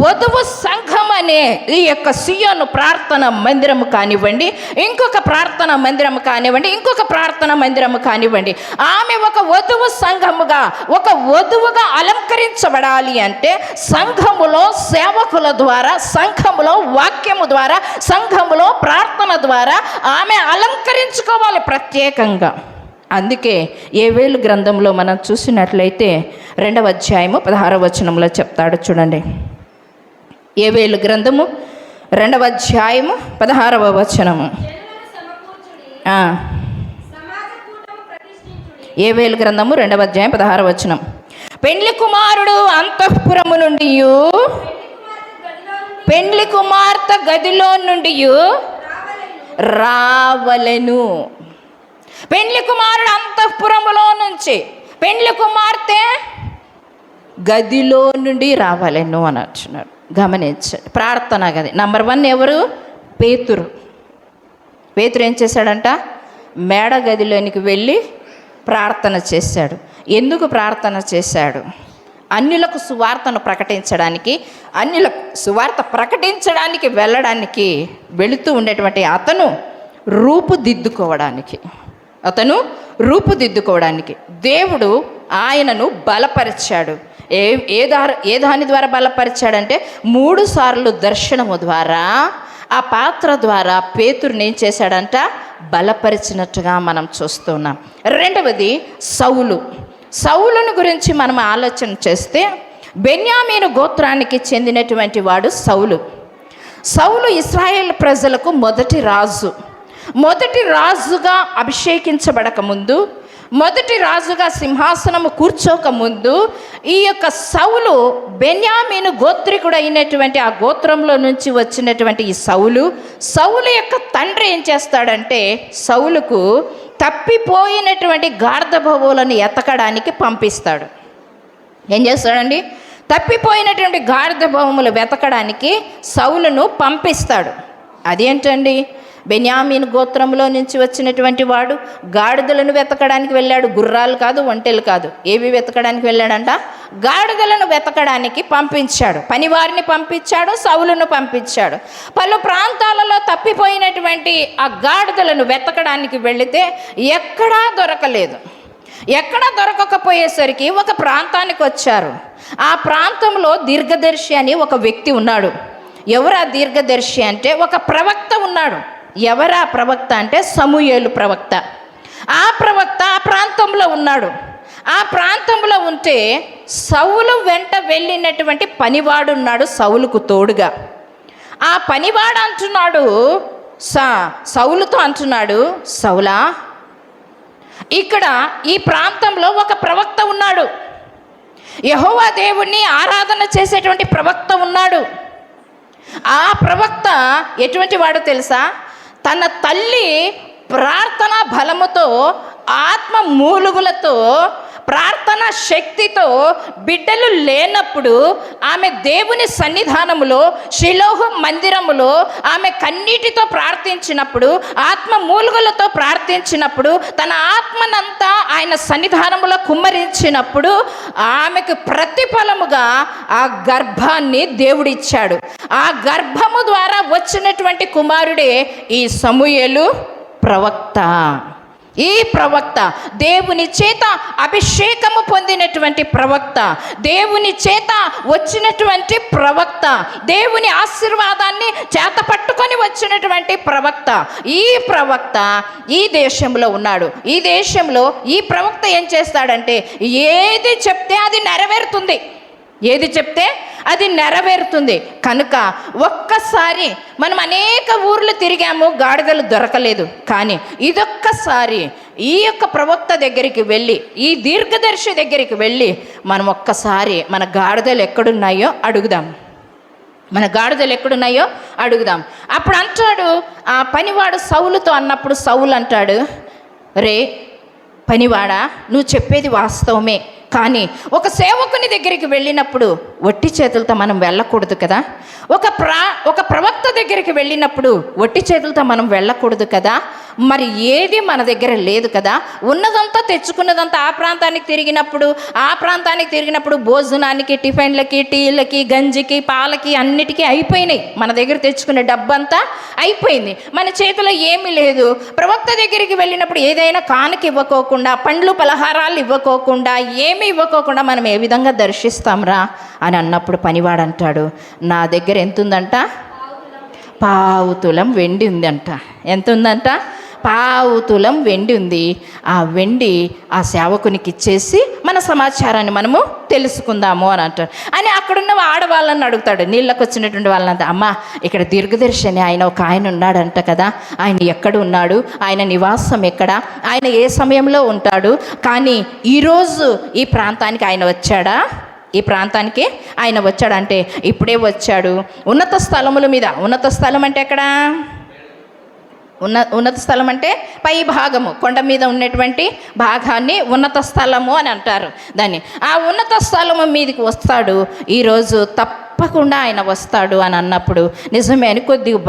వధువు సంఘం అనే ఈ యొక్క సియోను ప్రార్థన మందిరము కానివ్వండి, ఇంకొక ప్రార్థన మందిరము కానివ్వండి, ఇంకొక ప్రార్థన మందిరము కానివ్వండి, ఆమె ఒక వధువు సంఘముగా, ఒక వధువుగా అలంకరించబడాలి అంటే సంఘములో సేవకుల ద్వారా, సంఘములో వాక్యము ద్వారా, సంఘములో ప్రార్థన ద్వారా ఆమె అలంకరించుకోవాలి ప్రత్యేకంగా. అందుకే యోవేలు గ్రంథంలో మనం చూసినట్లయితే 2వ అధ్యాయము 16వ వచనంలో చెప్తాడు. చూడండి, యోవేలు గ్రంథము 2వ అధ్యాయము 16వ వచనము. యోవేలు గ్రంథము 2వ అధ్యాయం 16వ వచనం. పెండ్లి కుమారుడు అంతఃపురము నుండి, పెండ్లి కుమార్తె గదిలో నుండి రావలెను. పెండ్లి కుమారుడు అంతఃపురములో నుంచి, పెండ్లి కుమార్తె గదిలో నుండి రావాలెను అని అంటున్నాడు. గమనించండి, ప్రార్థన గది. నంబర్ 1 ఎవరు? పేతురు. పేతురు ఏం చేశాడంట? మేడ గదిలోనికి వెళ్ళి ప్రార్థన చేశాడు. ఎందుకు ప్రార్థన చేశాడు? అన్యులకు సువార్తను ప్రకటించడానికి, అన్యులకు సువార్త ప్రకటించడానికి వెళ్ళడానికి వెళుతూ ఉండేటువంటి అతను రూపుదిద్దుకోవడానికి. అతను రూపుదిద్దుకోవడానికి దేవుడు ఆయనను బలపరిచాడు. ఏ దాని ద్వారా బలపరిచాడంటే 3 సార్లు దర్శనము ద్వారా ఆ పాత్ర ద్వారా పేతురుని ఏం చేశాడంట, బలపరిచినట్టుగా మనం చూస్తున్నాం. రెండవది సౌలును గురించి మనం ఆలోచన చేస్తే బెన్యామీను గోత్రానికి చెందినటువంటి వాడు సౌలు ఇశ్రాయేల్ ప్రజలకు మొదటి రాజుగా అభిషేకించబడక ముందు, మొదటి రాజుగా సింహాసనము కూర్చోకముందు ఈ యొక్క సౌలు బెన్యామీను గోత్రికుడు అయినటువంటి ఆ గోత్రంలో నుంచి వచ్చినటువంటి ఈ సౌలు యొక్క తండ్రి ఏం చేస్తాడంటే సౌలుకు తప్పిపోయినటువంటి గార్ధబవులను ఎతకడానికి పంపిస్తాడు. ఏం చేస్తాడండి, తప్పిపోయినటువంటి గార్ధబవములు వెతకడానికి సౌలును పంపిస్తాడు. అదేంటండి, బెన్యామీను గోత్రంలో నుంచి వచ్చినటువంటి వాడు గాడిదలను వెతకడానికి వెళ్ళాడు. గుర్రాలు కాదు, ఒంటెలు కాదు, ఏవి వెతకడానికి వెళ్ళాడంట, గాడిదలను వెతకడానికి పంపించాడు. పనివారిని పంపించాడు, సౌలును పంపించాడు. పలు ప్రాంతాలలో తప్పిపోయినటువంటి ఆ గాడిదలను వెతకడానికి వెళితే ఎక్కడా దొరకలేదు. ఎక్కడా దొరకకపోయేసరికి ఒక ప్రాంతానికి వచ్చారు. ఆ ప్రాంతంలో దీర్ఘదర్శి అని ఒక వ్యక్తి ఉన్నాడు. ఎవరు ఆ దీర్ఘదర్శి అంటే ఒక ప్రవక్త ఉన్నాడు. ఎవరా ప్రవక్త అంటే సమూయేలు ప్రవక్త. ఆ ప్రవక్త ఆ ప్రాంతంలో ఉన్నాడు. ఆ ప్రాంతంలో ఉంటే సౌలు వెంట వెళ్ళినటువంటి పనివాడు ఉన్నాడు సౌలుకు తోడుగా. ఆ పనివాడు అంటున్నాడు, సౌలుతో అంటున్నాడు, సౌలా, ఇక్కడ ఈ ప్రాంతంలో ఒక ప్రవక్త ఉన్నాడు, యెహోవా దేవుణ్ణి ఆరాధన చేసేటువంటి ప్రవక్త ఉన్నాడు. ఆ ప్రవక్త ఎటువంటి వాడు తెలుసా, తన తల్లి ప్రార్థన బలముతో, ఆత్మ మూలుగులతో, ప్రార్థన శక్తితో బిడ్డలు లేనప్పుడు ఆమె దేవుని సన్నిధానములో షిలోహు మందిరములో ఆమె కన్నీటితో ప్రార్థించినప్పుడు, ఆత్మ మూలుగులతో ప్రార్థించినప్పుడు, తన ఆత్మనంతా ఆయన సన్నిధానములో కుమ్మరించినప్పుడు ఆమెకు ప్రతిఫలముగా ఆ గర్భాన్ని దేవుడిచ్చాడు. ఆ గర్భము ద్వారా వచ్చినటువంటి కుమారుడే ఈ సమూయేలు ప్రవక్త. ఈ ప్రవక్త దేవుని చేత అభిషేకము పొందినటువంటి ప్రవక్త, దేవుని చేత వచ్చినటువంటి ప్రవక్త, దేవుని ఆశీర్వాదాన్ని చేత పట్టుకొని వచ్చినటువంటి ప్రవక్త. ఈ ప్రవక్త ఈ దేశంలో ఉన్నాడు. ఈ దేశంలో ఈ ప్రవక్త ఏం చేస్తాడంటే ఏది చెప్తే అది నెరవేరుతుంది. ఏది చెప్తే అది నెరవేరుతుంది. కనుక ఒక్కసారి మనం అనేక ఊర్లు తిరిగాము, గాడిదలు దొరకలేదు. కానీ ఇదొక్కసారి ఈ యొక్క ప్రవక్త దగ్గరికి వెళ్ళి, ఈ దీర్ఘదర్శి దగ్గరికి వెళ్ళి మనం ఒక్కసారి మన గాడిదలు ఎక్కడున్నాయో అడుగుదాం. అప్పుడు అంటాడు ఆ పనివాడు సౌలుతో అన్నప్పుడు సౌలు అంటాడు, రే పనివాడా, నువ్వు చెప్పేది వాస్తవమే, కానీ ఒక సేవకుని దగ్గరికి వెళ్ళినప్పుడు ఒట్టి చేతులతో మనం వెళ్ళకూడదు కదా. ఒక ప్రవక్త దగ్గరికి వెళ్ళినప్పుడు ఒట్టి చేతులతో మనం వెళ్ళకూడదు కదా. మరి ఏది మన దగ్గర లేదు కదా. ఉన్నదంతా తెచ్చుకున్నదంతా ఆ ప్రాంతానికి తిరిగినప్పుడు భోజనానికి, టిఫిన్లకి, టీలకి, గంజికి, పాలకి అన్నిటికీ అయిపోయినాయి. మన దగ్గర తెచ్చుకునే డబ్బంతా అయిపోయింది. మన చేతిలో ఏమీ లేదు. ప్రవక్త దగ్గరికి వెళ్ళినప్పుడు ఏదైనా కానుక ఇవ్వకోకుండా, పండ్లు పలహారాలు ఇవ్వకోకుండా, ఏమీ ఇవ్వకోకుండా మనం ఏ విధంగా దర్శిస్తాంరా అని అన్నప్పుడు పనివాడు అంటాడు, నా దగ్గర ఎంత ఉందంట, 1/2 తులం వెండి ఉందంట. ఎంత ఉందంట, 1/2 తులం వెండి ఉంది. ఆ వెండి ఆ సేవకునికి ఇచ్చేసి మన సమాచారాన్ని మనము తెలుసుకుందాము అని అంటారు. అని అక్కడున్న ఆడవాళ్ళని అడుగుతాడు, నీళ్ళకి వచ్చినటువంటి వాళ్ళంతా, అమ్మ ఇక్కడ దీర్ఘదర్శి ఆయన ఒక ఆయన ఉన్నాడంట కదా, ఆయన ఎక్కడ ఉన్నాడు, ఆయన నివాసం ఎక్కడ, ఆయన ఏ సమయంలో ఉంటాడు, కానీ ఈరోజు ఈ ప్రాంతానికి ఆయన వచ్చాడా, ఈ ప్రాంతానికి ఆయన వచ్చాడంటే ఇప్పుడే వచ్చాడు. ఉన్నత స్థలముల మీద, ఉన్నత స్థలం అంటే ఎక్కడ, ఉన్నత స్థలం అంటే పై భాగము, కొండ మీద ఉన్నటువంటి భాగాన్ని ఉన్నత స్థలము అని అంటారు దాన్ని. ఆ ఉన్నత స్థలము మీదకి వస్తాడు, ఈరోజు తప్పకుండా ఆయన వస్తాడు అని అన్నప్పుడు నిజమే అని కొద్దిగా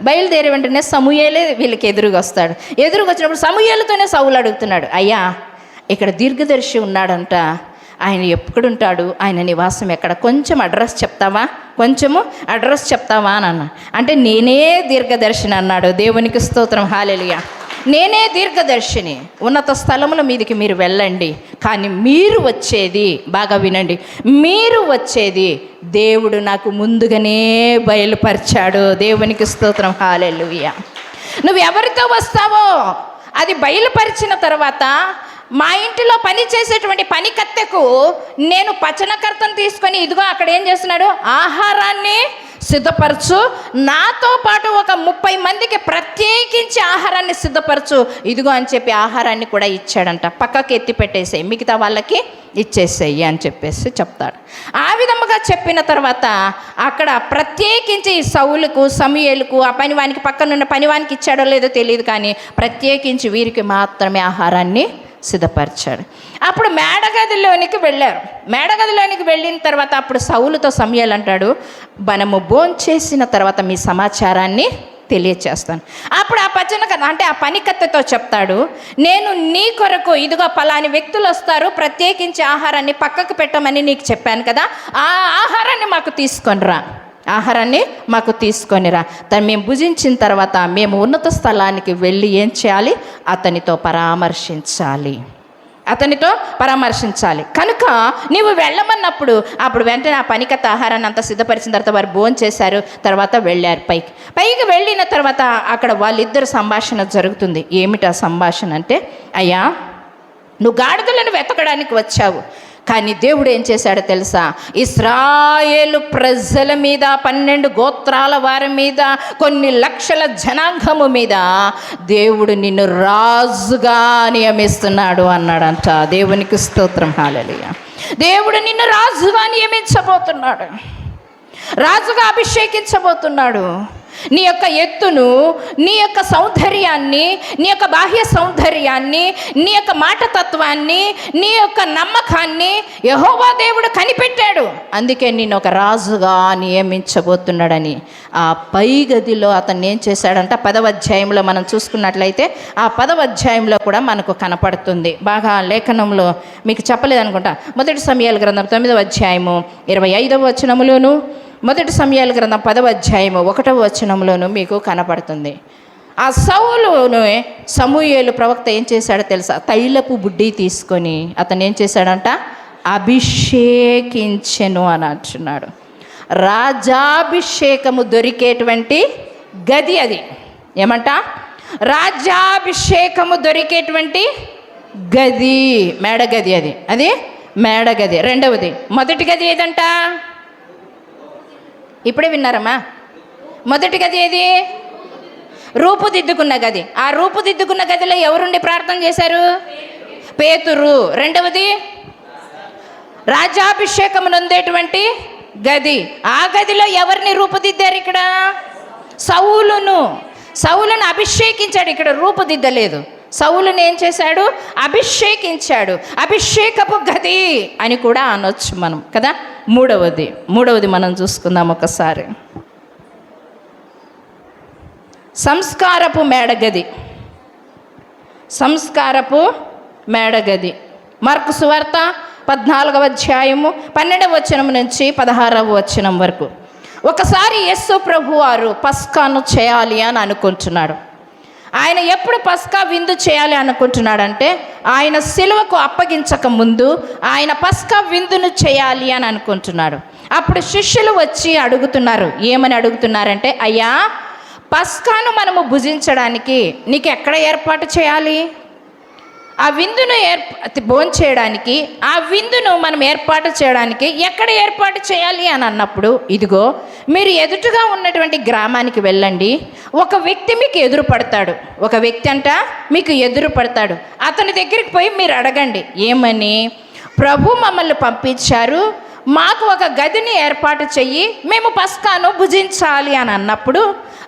బయలుదేరి వెంటనే సమూయేలే వీళ్ళకి ఎదురుగా వస్తాడు. ఎదురుగా వచ్చినప్పుడు సమూయేలుతోనే సౌలు అడుగుతున్నాడు, అయ్యా ఇక్కడ దీర్ఘదర్శి ఉన్నాడంట, ఆయన ఎప్పుడుంటాడు, ఆయన నివాసం ఎక్కడ, కొంచెం అడ్రస్ చెప్తావా అని అన్నా. అంటే నేనే దీర్ఘదర్శిని అన్నాడు. దేవునికి స్తోత్రం, హల్లెలూయా. నేనే దీర్ఘదర్శిని, ఉన్నత స్థలముల మీదకి మీరు వెళ్ళండి, కానీ మీరు వచ్చేది, బాగా వినండి, మీరు వచ్చేది దేవుడు నాకు ముందుగానే బయలుపరిచాడు. దేవునికి స్తోత్రం, హల్లెలూయా. నువ్వు ఎవరితో వస్తావో అది బయలుపరిచిన తర్వాత, మా ఇంటిలో పని చేసేటువంటి పనికత్తెకు నేను పచనకర్తను తీసుకొని, ఇదిగో అక్కడ ఏం చేస్తున్నాడు, ఆహారాన్ని సిద్ధపరచు, నాతో పాటు ఒక 30 మందికి ప్రత్యేకించి ఆహారాన్ని సిద్ధపరచు, ఇదిగో అని చెప్పి ఆహారాన్ని కూడా ఇచ్చాడంట. పక్కకి ఎత్తి పెట్టేసేయి, మిగతా వాళ్ళకి ఇచ్చేసేయి అని చెప్పేసి చెప్తాడు. ఆ విధముగా చెప్పిన తర్వాత అక్కడ ప్రత్యేకించి సౌలుకు, సమూయేలుకు, ఆ పనివానికి, పక్కనున్న పనివానికి ఇచ్చాడో లేదో తెలియదు, కానీ ప్రత్యేకించి వీరికి మాత్రమే ఆహారాన్ని సిద్ధపరిచాడు. అప్పుడు మేడగదిలోనికి వెళ్ళారు. మేడగదిలోనికి వెళ్ళిన తర్వాత అప్పుడు సౌలుతో సమూయేలు అంటాడు, మనము భోంచేసిన తర్వాత మీ సమాచారాన్ని తెలియచేస్తాను. అప్పుడు ఆ అంటే ఆ పనికత్తెతో చెప్తాడు, నేను నీ కొరకు ఇదిగో పలాని వ్యక్తులు వస్తారు, ప్రత్యేకించి ఆహారాన్ని పక్కకు పెట్టమని నీకు చెప్పాను కదా, ఆ ఆహారాన్ని మాకు తీసుకొనిరా, ఆహారాన్ని మాకు తీసుకొనిరా. తను మేము భుజించిన తర్వాత మేము ఉన్నత స్థలానికి వెళ్ళి ఏం చేయాలి, అతనితో పరామర్శించాలి. కనుక నీవు వెళ్ళమన్నప్పుడు అప్పుడు వెంటనే ఆ పనికత్త ఆహారాన్ని అంతా సిద్ధపరిచిన తర్వాత వారు భోంచేశారు. తర్వాత వెళ్ళారు పైకి వెళ్ళిన తర్వాత అక్కడ వాళ్ళిద్దరు సంభాషణ జరుగుతుంది. ఏమిటి ఆ సంభాషణ అంటే, అయ్యా నువ్వు గాడిదలను వెతకడానికి వచ్చావు, కానీ దేవుడు ఏం చేశాడో తెలుసా, ఇశ్రాయేలు ప్రజల మీద, 12 గోత్రాల వారి మీద, కొన్ని లక్షల జనాంగము మీద దేవుడు నిన్ను రాజుగా నియమిస్తున్నాడు అన్నాడంట. దేవునికి స్తోత్రం, హల్లెలూయా. దేవుడు నిన్ను రాజుగా నియమించబోతున్నాడు, రాజుగా అభిషేకించబోతున్నాడు. నీ యొక్క ఎత్తును, నీ యొక్క సౌందర్యాన్ని, నీ యొక్క బాహ్య సౌందర్యాన్ని, నీ యొక్క మాటతత్వాన్ని, నీ యొక్క నమ్మకాన్ని యెహోవా దేవుడు కనిపెట్టాడు. అందుకే నేను ఒక రాజుగా నియమించబోతున్నాడని ఆ పై గదిలో అతన్ని ఏం చేశాడంట, 10వ అధ్యాయంలో మనం చూసుకున్నట్లయితే ఆ 10వ అధ్యాయంలో కూడా మనకు కనపడుతుంది. బాగా లేఖనంలో మీకు చెప్పలేదనుకుంటా, మొదటి సమూయేలు గ్రంథం 9వ అధ్యాయము 25వ వచనములోను, మొదటి సమూయేలు గ్రంథం 10వ అధ్యాయము 1వ వచనంలోనూ మీకు కనపడుతుంది. ఆ సౌలును సమూయేలు ప్రవక్త ఏం చేశాడో తెలుసా, తైలపు బుడ్డి తీసుకొని అతను ఏం చేశాడంట, అభిషేకించెను అని అంటున్నాడు. రాజాభిషేకము దొరికేటువంటి గది అది. ఏమంట, రాజ్యాభిషేకము దొరికేటువంటి గది, మేడగది. అది మేడగది. రెండవది, మొదటి గది ఏదంట, ఇప్పుడే విన్నారమ్మా, మొదటి గది ఏది, రూపుదిద్దుకున్న గది. ఆ రూపుదిద్దుకున్న గదిలో ఎవరుండి ప్రార్థన చేశారు, పేతురు. రెండవది రాజ్యాభిషేకము నొందేటువంటి గది. ఆ గదిలో ఎవరిని రూపుదిద్దారు, ఇక్కడ సౌలును అభిషేకించాడు. ఇక్కడ రూపుదిద్దలేదు, సౌలుని ఏం చేశాడు, అభిషేకించాడు. అభిషేకపు గది అని కూడా అనొచ్చు మనం కదా. మూడవది మనం చూసుకుందాం ఒకసారి. సంస్కారపు మేడగది. మార్కు సువార్త 14వ అధ్యాయము 12వ వచనం నుంచి 16వ వచనం వరకు. ఒకసారి యేసు ప్రభు వారు పస్కాను చేయాలి అని అనుకుంటున్నాడు. ఆయన ఎప్పుడు పస్కా విందు చేయాలి అనుకుంటున్నాడంటే, ఆయన సిలువకు అప్పగించక ముందు ఆయన పస్కా విందును చేయాలి అని అనుకుంటున్నాడు. అప్పుడు శిష్యులు వచ్చి అడుగుతున్నారు. ఏమని అడుగుతున్నారంటే, అయ్యా పస్కాను మనము భుజించడానికి నీకు ఎక్కడ ఏర్పాటు చేయాలి, ఆ విందును భోంచేయడానికి, ఆ విందును మనం ఏర్పాటు చేయడానికి ఎక్కడ ఏర్పాటు చేయాలి అని అన్నప్పుడు, ఇదిగో మీరు ఎదుటగా ఉన్నటువంటి గ్రామానికి వెళ్ళండి, ఒక వ్యక్తి మీకు ఎదురు పడతాడు. ఒక వ్యక్తి అంట మీకు ఎదురు పడతాడు. అతని దగ్గరికి పోయి మీరు అడగండి, ఏమని, ప్రభు మమ్మల్ని పంపించారు, మాకు ఒక గదిని ఏర్పాటు చెయ్యి, మేము పస్కాను భుజించాలి అని అన్నప్పుడు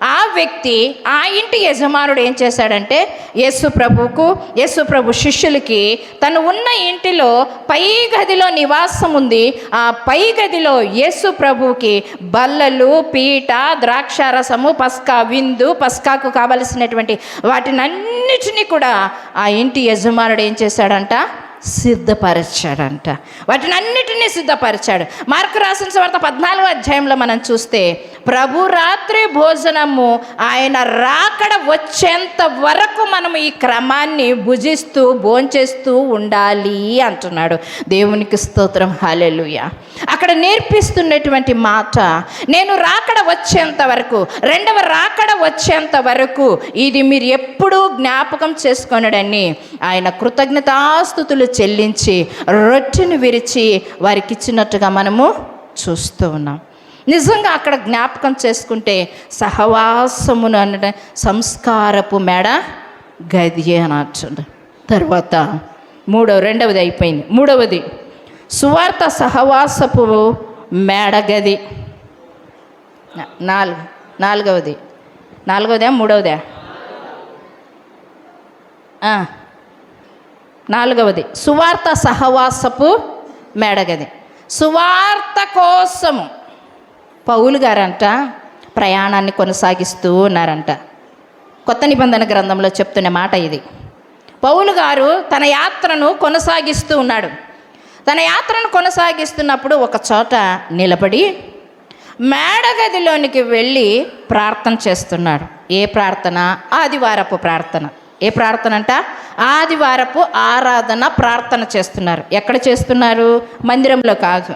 ఆ వ్యక్తి, ఆ ఇంటి యజమానుడు ఏం చేశాడంటే, యేసు ప్రభు శిష్యులకి తను ఉన్న ఇంటిలో పై గదిలో నివాసం ఉంది. ఆ పై గదిలో యేసు ప్రభువుకి బల్లలు, పీట, ద్రాక్షారసము, పస్కా విందు, పస్కాకు కావలసినటువంటి వాటినన్నిటినీ కూడా ఆ ఇంటి యజమానుడు ఏం చేశాడంట, సిద్ధపరిచాడంట. వాటిని అన్నిటినీ సిద్ధపరిచాడు. మార్కు రాసిన సువార్త 14వ అధ్యాయంలో మనం చూస్తే ప్రభు రాత్రి భోజనము ఆయన రాకడ వచ్చేంత వరకు మనం ఈ క్రమాన్ని భుజిస్తూ భోంచేస్తూ ఉండాలి అంటున్నాడు. దేవునికి స్తోత్రం, హల్లెలూయా. అక్కడ నేర్పిస్తున్నటువంటి మాట, నేను రాకడ వచ్చేంత వరకు, రెండవ రాకడ వచ్చేంత వరకు ఇది మీరు ఎప్పుడూ జ్ఞాపకం చేసుకొనడని ఆయన కృతజ్ఞతాస్తుతులు చెల్లించి రొట్టెను విరిచి వారికి ఇచ్చినట్టుగా మనము చూస్తూ ఉన్నాం. నిజంగా అక్కడ జ్ఞాపకం చేసుకుంటే సహవాసమును అన్న సంస్కారపు మేడ గది అని అంటుంది. తర్వాత రెండవది అయిపోయింది. మూడవది సువార్త సహవాసపు మేడ గది. నాలుగవదా మూడవదా? నాలుగవది సువార్త సహవాసపు మేడగది. సువార్త కోసము పౌలు గారంట ప్రయాణాన్ని కొనసాగిస్తూ ఉన్నారంట. కొత్త నిబంధన గ్రంథంలో చెప్తున్న మాట ఇది. పౌలు గారు తన యాత్రను కొనసాగిస్తూ ఉన్నాడు. తన యాత్రను కొనసాగిస్తున్నప్పుడు ఒక చోట నిలబడి మేడగదిలోనికి వెళ్ళి ప్రార్థన చేస్తున్నాడు. ఏ ప్రార్థన? ఆదివారపు ప్రార్థన. ఏ ప్రార్థన అంట? ఆదివారపు ఆరాధన ప్రార్థన చేస్తున్నారు. ఎక్కడ చేస్తున్నారు? మందిరంలో కాదు,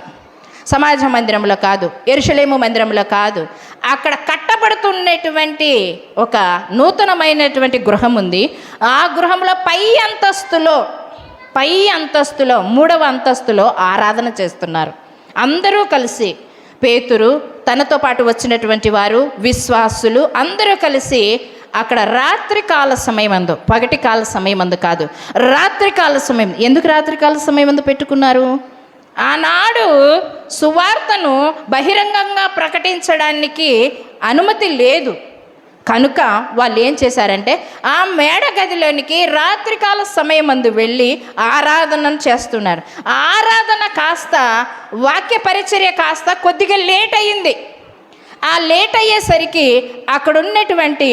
సమాజ మందిరంలో కాదు, యెరూషలేము మందిరంలో కాదు. అక్కడ కట్టబడుతున్నటువంటి ఒక నూతనమైనటువంటి గృహం ఉంది. ఆ గృహంలో పై అంతస్తులో 3వ అంతస్తులో ఆరాధన చేస్తున్నారు. అందరూ కలిసి, పేతురు, తనతో పాటు వచ్చినటువంటి వారు, విశ్వాసులు అందరూ కలిసి అక్కడ రాత్రికాల సమయమందు, పగటికాల సమయమందు కాదు, రాత్రికాల సమయం. ఎందుకు రాత్రికాల సమయమందు పెట్టుకున్నారు? ఆనాడు సువార్తను బహిరంగంగా ప్రకటించడానికి అనుమతి లేదు కనుక వాళ్ళు ఏం చేశారంటే ఆ మేడ గదిలోనికి రాత్రికాల సమయమందు వెళ్ళి ఆరాధన చేస్తున్నారు. ఆరాధన కాస్త, వాక్య పరిచర్య కాస్త కొద్దిగా లేట్ అయ్యింది. ఆ లేట్ అయ్యేసరికి అక్కడ ఉన్నటువంటి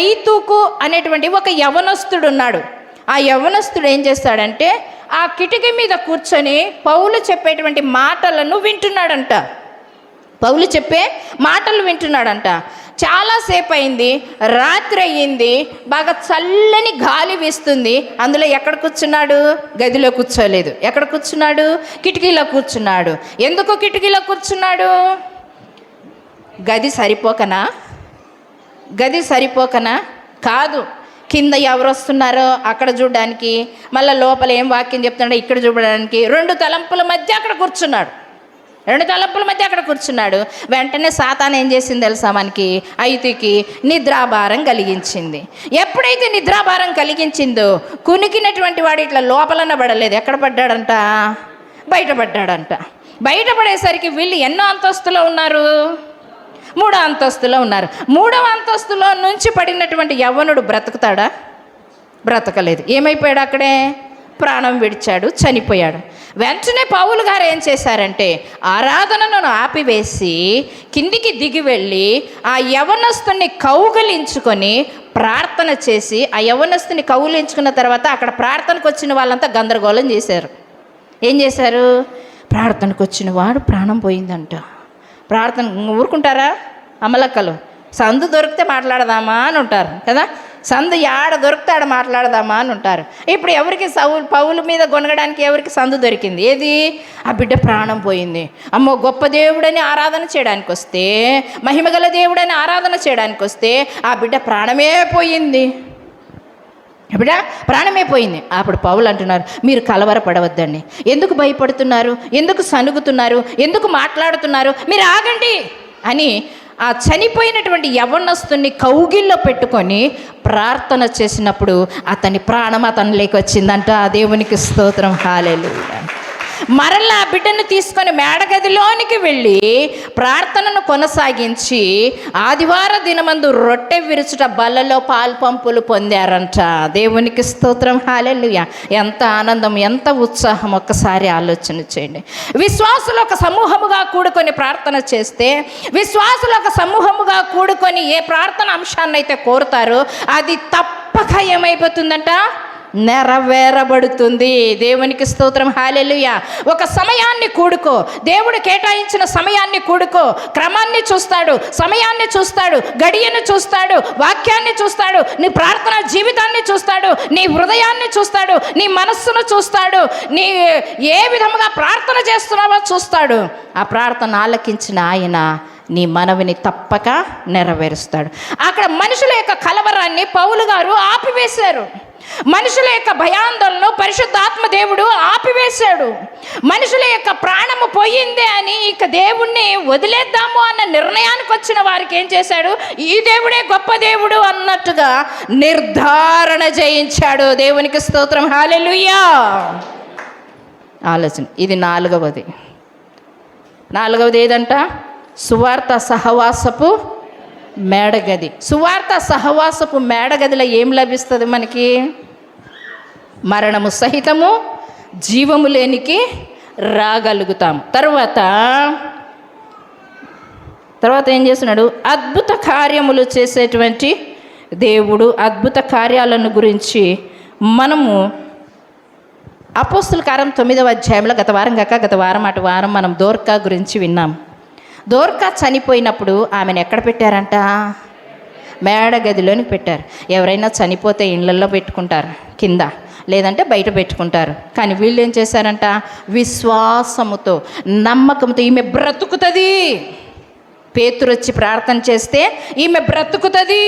ఐతూకు అనేటువంటి ఒక యవనస్తుడు ఉన్నాడు. ఆ యవనస్తుడు ఏం చేస్తాడంటే ఆ కిటికీ మీద కూర్చొని పౌలు చెప్పేటువంటి మాటలను వింటున్నాడంట. పౌలు చెప్పే మాటలు వింటున్నాడంట. చాలాసేపు అయింది, రాత్రి అయ్యింది, బాగా చల్లని గాలి వీస్తుంది. అందులో ఎక్కడ కూర్చున్నాడు? గదిలో కూర్చోలేదు. ఎక్కడ కూర్చున్నాడు? కిటికీలో కూర్చున్నాడు. ఎందుకు కిటికీలో కూర్చున్నాడు? గది సరిపోకనా? కాదు. కింద ఎవరు వస్తున్నారో అక్కడ చూడడానికి, మళ్ళీ లోపల ఏం వాక్యం చెప్తున్నాడో ఇక్కడ చూడడానికి 2 తలంపుల మధ్య అక్కడ కూర్చున్నాడు. వెంటనే సాతాను ఏం చేసింది తెలుసా మనకి? ఐతుకి నిద్రాభారం కలిగించింది. ఎప్పుడైతే నిద్రాభారం కలిగించిందో కునికినటువంటి వాడు ఇట్లా లోపలన పడలేదు. ఎక్కడ పడ్డాడంట? బయటపడ్డాడంట. బయటపడేసరికి వీళ్ళు ఎన్నో అంతస్తులో ఉన్నారు? 3వ అంతస్తులో ఉన్నారు. 3వ అంతస్తులో నుంచి పడినటువంటి యవ్వనుడు బ్రతుకుతాడా? బ్రతకలేదు. ఏమైపోయాడు? అక్కడే ప్రాణం విడిచాడు, చనిపోయాడు. వెంటనే పౌలు గారు ఏం చేశారంటే ఆరాధనను ఆపివేసి కిందికి దిగి వెళ్ళి ఆ యవనస్తుని కౌగిలించుకొని ప్రార్థన చేసి, ఆ యవనస్తుని కౌగిలించుకున్న తర్వాత అక్కడ ప్రార్థనకు వచ్చిన వాళ్ళంతా గందరగోళం చేశారు. ఏం చేశారు? ప్రార్థనకు వచ్చిన వాడు ప్రాణం పోయిందంట. ప్రార్థన ఊరుకుంటారా? అమలక్కలు సందు దొరికితే మాట్లాడదామా అని ఉంటారు కదా. సందు యాడ దొరికితే ఆడ మాట్లాడదామా అని ఉంటారు. ఇప్పుడు ఎవరికి పౌలు మీద గొనగడానికి ఎవరికి సందు దొరికింది? ఏది? ఆ బిడ్డ ప్రాణం పోయింది. అమ్మో, గొప్ప దేవుడని ఆరాధన చేయడానికి వస్తే, మహిమగల దేవుడని ఆరాధన చేయడానికి వస్తే ఆ బిడ్డ ప్రాణమే పోయింది. అప్పుడు పౌలు అంటున్నారు, మీరు కలవరపడవద్దండి. ఎందుకు భయపడుతున్నారు? ఎందుకు సనుగుతున్నారు? ఎందుకు మాట్లాడుతున్నారు? మీరు ఆగండి అని ఆ చనిపోయినటువంటి యవనస్తుని కౌగిల్లో పెట్టుకొని ప్రార్థన చేసినప్పుడు అతని ప్రాణం అతనిలోకి వచ్చిందంట. దేవునికి స్తోత్రం, హల్లెలూయా. మరలా ఆ బిడ్డను తీసుకొని మేడగదిలోనికి వెళ్ళి ప్రార్థనను కొనసాగించి ఆదివార దినమందు రొట్టె విరుచుట బల్లలో పాలు పంపులు పొందారంట. దేవునికి స్తోత్రం, హల్లెలూయా. ఎంత ఆనందం, ఎంత ఉత్సాహం, ఒక్కసారి ఆలోచన చేయండి. విశ్వాసులు ఒక సమూహముగా కూడుకొని ప్రార్థన చేస్తే, విశ్వాసులు ఒక సమూహముగా కూడుకొని ఏ ప్రార్థన అంశాన్ని అయితే కోరుతారో అది తప్పక ఏమైపోతుందంట? నెరవేరబడుతుంది. దేవునికి స్తోత్రం, హల్లెలూయా. ఒక సమయాన్ని కూడుకో, దేవుడు కేటాయించిన సమయాన్ని కూడుకో. క్రమాన్ని చూస్తాడు, సమయాన్ని చూస్తాడు, గడియను చూస్తాడు, వాక్యాన్ని చూస్తాడు, నీ ప్రార్థన జీవితాన్ని చూస్తాడు, నీ హృదయాన్ని చూస్తాడు, నీ మనస్సును చూస్తాడు, నీ ఏ విధముగా ప్రార్థన చేస్తున్నావో చూస్తాడు. ఆ ప్రార్థన ఆలకించిన ఆయన నీ మనవిని తప్పక నెరవేరుస్తాడు. అక్కడ మనుషుల యొక్క కలవరాన్ని పౌలు గారు ఆపివేశారు. మనుషుల యొక్క భయాందోళనను పరిశుద్ధాత్మ దేవుడు ఆపివేశాడు. మనుషుల యొక్క ప్రాణము పోయిందే అని ఇక దేవుణ్ణి వదిలేద్దాము అన్న నిర్ణయానికి వచ్చిన వారికి ఏం చేశాడు? ఈ దేవుడే గొప్ప దేవుడు అన్నట్టుగా నిర్ధారణ చేయించాడు. దేవునికి స్తోత్రం, హల్లెలూయా. ఆలోచన. ఇది నాలుగవది ఏదంట? సువార్త సహవాసపు మేడగది. సువార్త సహవాసపు మేడగదిలో ఏం లభిస్తుంది మనకి? మరణము సహితము జీవము లేనికి రాగలుగుతాం. తర్వాత ఏం చేస్తున్నాడు? అద్భుత కార్యములు చేసేటువంటి దేవుడు. అద్భుత కార్యాలను గురించి మనము అపోస్తుల కార్యం 9వ అధ్యాయంలో గత వారం మనం దోర్కా గురించి విన్నాం. దోర్కా చనిపోయినప్పుడు ఆమెను ఎక్కడ పెట్టారంట? మేడగదిలోని పెట్టారు. ఎవరైనా చనిపోతే ఇళ్ళల్లో పెట్టుకుంటారు, కింద, లేదంటే బయట పెట్టుకుంటారు. కానీ వీళ్ళు ఏం చేశారంట? విశ్వాసముతో, నమ్మకంతో ఈమె బ్రతుకుతుంది. పేతురు వచ్చి ప్రార్థన చేస్తే ఈమె బ్రతుకుతుంది.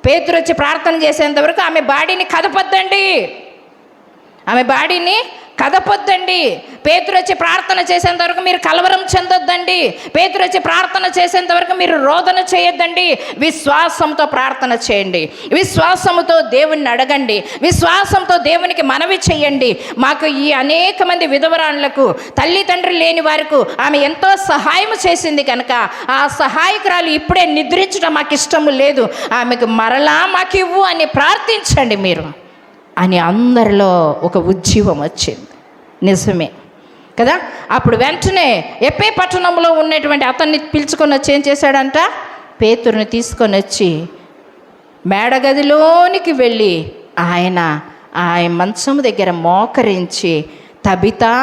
పేతురు వచ్చి ప్రార్థన చేసేంతవరకు ఆమె బాడీని కదపొద్దండి. పేతురు వచ్చి ప్రార్థన చేసేంత వరకు మీరు కలవరం చెందొద్దండి. పేతురు వచ్చి ప్రార్థన చేసేంత వరకు మీరు రోదన చేయొద్దండి. విశ్వాసంతో ప్రార్థన చేయండి, విశ్వాసంతో దేవుణ్ణి అడగండి, విశ్వాసంతో దేవునికి మనవి చేయండి. మాకు ఈ అనేక మంది విధవరాళ్లకు, తల్లి తండ్రి లేని వారికి ఆమె ఎంతో సహాయం చేసింది కనుక ఆ సహాయకురాలు ఇప్పుడే నిద్రించడం మాకు ఇష్టము లేదు, ఆమెకు మరలా మాకు ఇవ్వు అని ప్రార్థించండి మీరు అని అందరిలో ఒక ఉజ్జీవం వచ్చింది. నిజమే కదా? అప్పుడు వెంటనే ఎప్పే పట్టణంలో ఉన్నటువంటి అతన్ని పిలుచుకొని వచ్చి ఏం చేశాడంట? పేతురుని తీసుకొని వచ్చి మేడగదిలోనికి వెళ్ళి ఆయన మంచము దగ్గర మోకరించి తబితా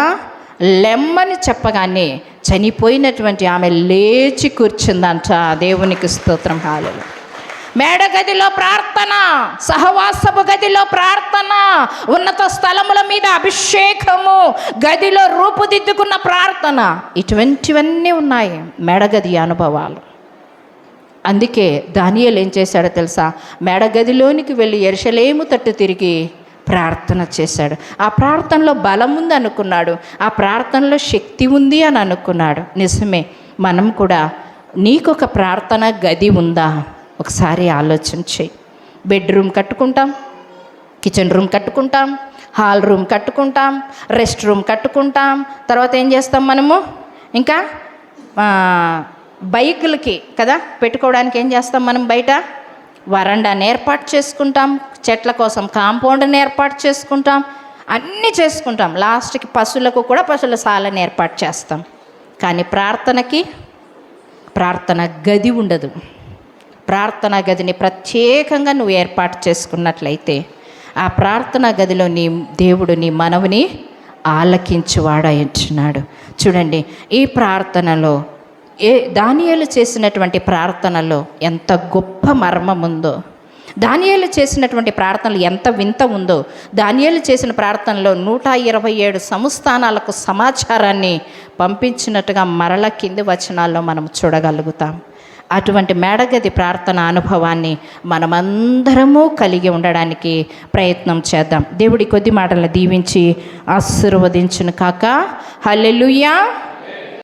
లెమ్మని చెప్పగానే చనిపోయినటువంటి ఆమె లేచి కూర్చుందంట. దేవునికి స్తోత్రం, హల్లెలూయా. మేడగదిలో ప్రార్థన, సహవాసపు గదిలో ప్రార్థన, ఉన్నత స్థలముల మీద అభిషేకము, గదిలో రూపుదిద్దుకున్న ప్రార్థన, ఇటువంటివన్నీ ఉన్నాయి మేడగది అనుభవాలు. అందుకే దానియేలు ఏం చేశాడో తెలుసా? మేడగదిలోనికి వెళ్ళి యెరూషలేము తట్టు తిరిగి ప్రార్థన చేశాడు. ఆ ప్రార్థనలో బలం ఉంది అనుకున్నాడు, ఆ ప్రార్థనలో శక్తి ఉంది అని అనుకున్నాడు. నిజమే. మనం కూడా నీకొక ప్రార్థన గది ఉందా? ఒకసారి ఆలోచన చేయి. బెడ్రూమ్ కట్టుకుంటాం, కిచెన్ రూమ్ కట్టుకుంటాం, హాల్ రూమ్ కట్టుకుంటాం, రెస్ట్ రూమ్ కట్టుకుంటాం. తర్వాత ఏం చేస్తాం మనము? ఇంకా బైకులకి కదా పెట్టుకోవడానికి ఏం చేస్తాం మనం? బయట వరండాని ఏర్పాటు చేసుకుంటాం, చెట్ల కోసం కాంపౌండ్ని ఏర్పాటు చేసుకుంటాం, అన్నీ చేసుకుంటాం. లాస్ట్కి పశువులకు కూడా పశువుల శాలని ఏర్పాటు చేస్తాం. కానీ ప్రార్థన గది ఉండదు. ప్రార్థనా గదిని ప్రత్యేకంగా నువ్వు ఏర్పాటు చేసుకున్నట్లయితే ఆ ప్రార్థనా గదిలో నీ దేవుడు నీ మనవిని ఆలకించువాడంటున్నాడు. చూడండి, ఈ ప్రార్థనలో దానియేలు చేసినటువంటి ప్రార్థనలో ఎంత గొప్ప మర్మం ఉందో, దానియేలు చేసినటువంటి ప్రార్థనలు ఎంత వింత ఉందో. దానియేలు చేసిన ప్రార్థనలో 127 సంస్థానాలకు సమాచారాన్ని పంపించినట్టుగా మరల కింది వచనాల్లో మనం చూడగలుగుతాం. అటువంటి మేడగది ప్రార్థన అనుభవాన్ని మనమందరము కలిగి ఉండడానికి ప్రయత్నం చేద్దాం. దేవుడి కొద్ది మాటలను దీవించి ఆశీర్వదించును కాక. హల్లెలూయా.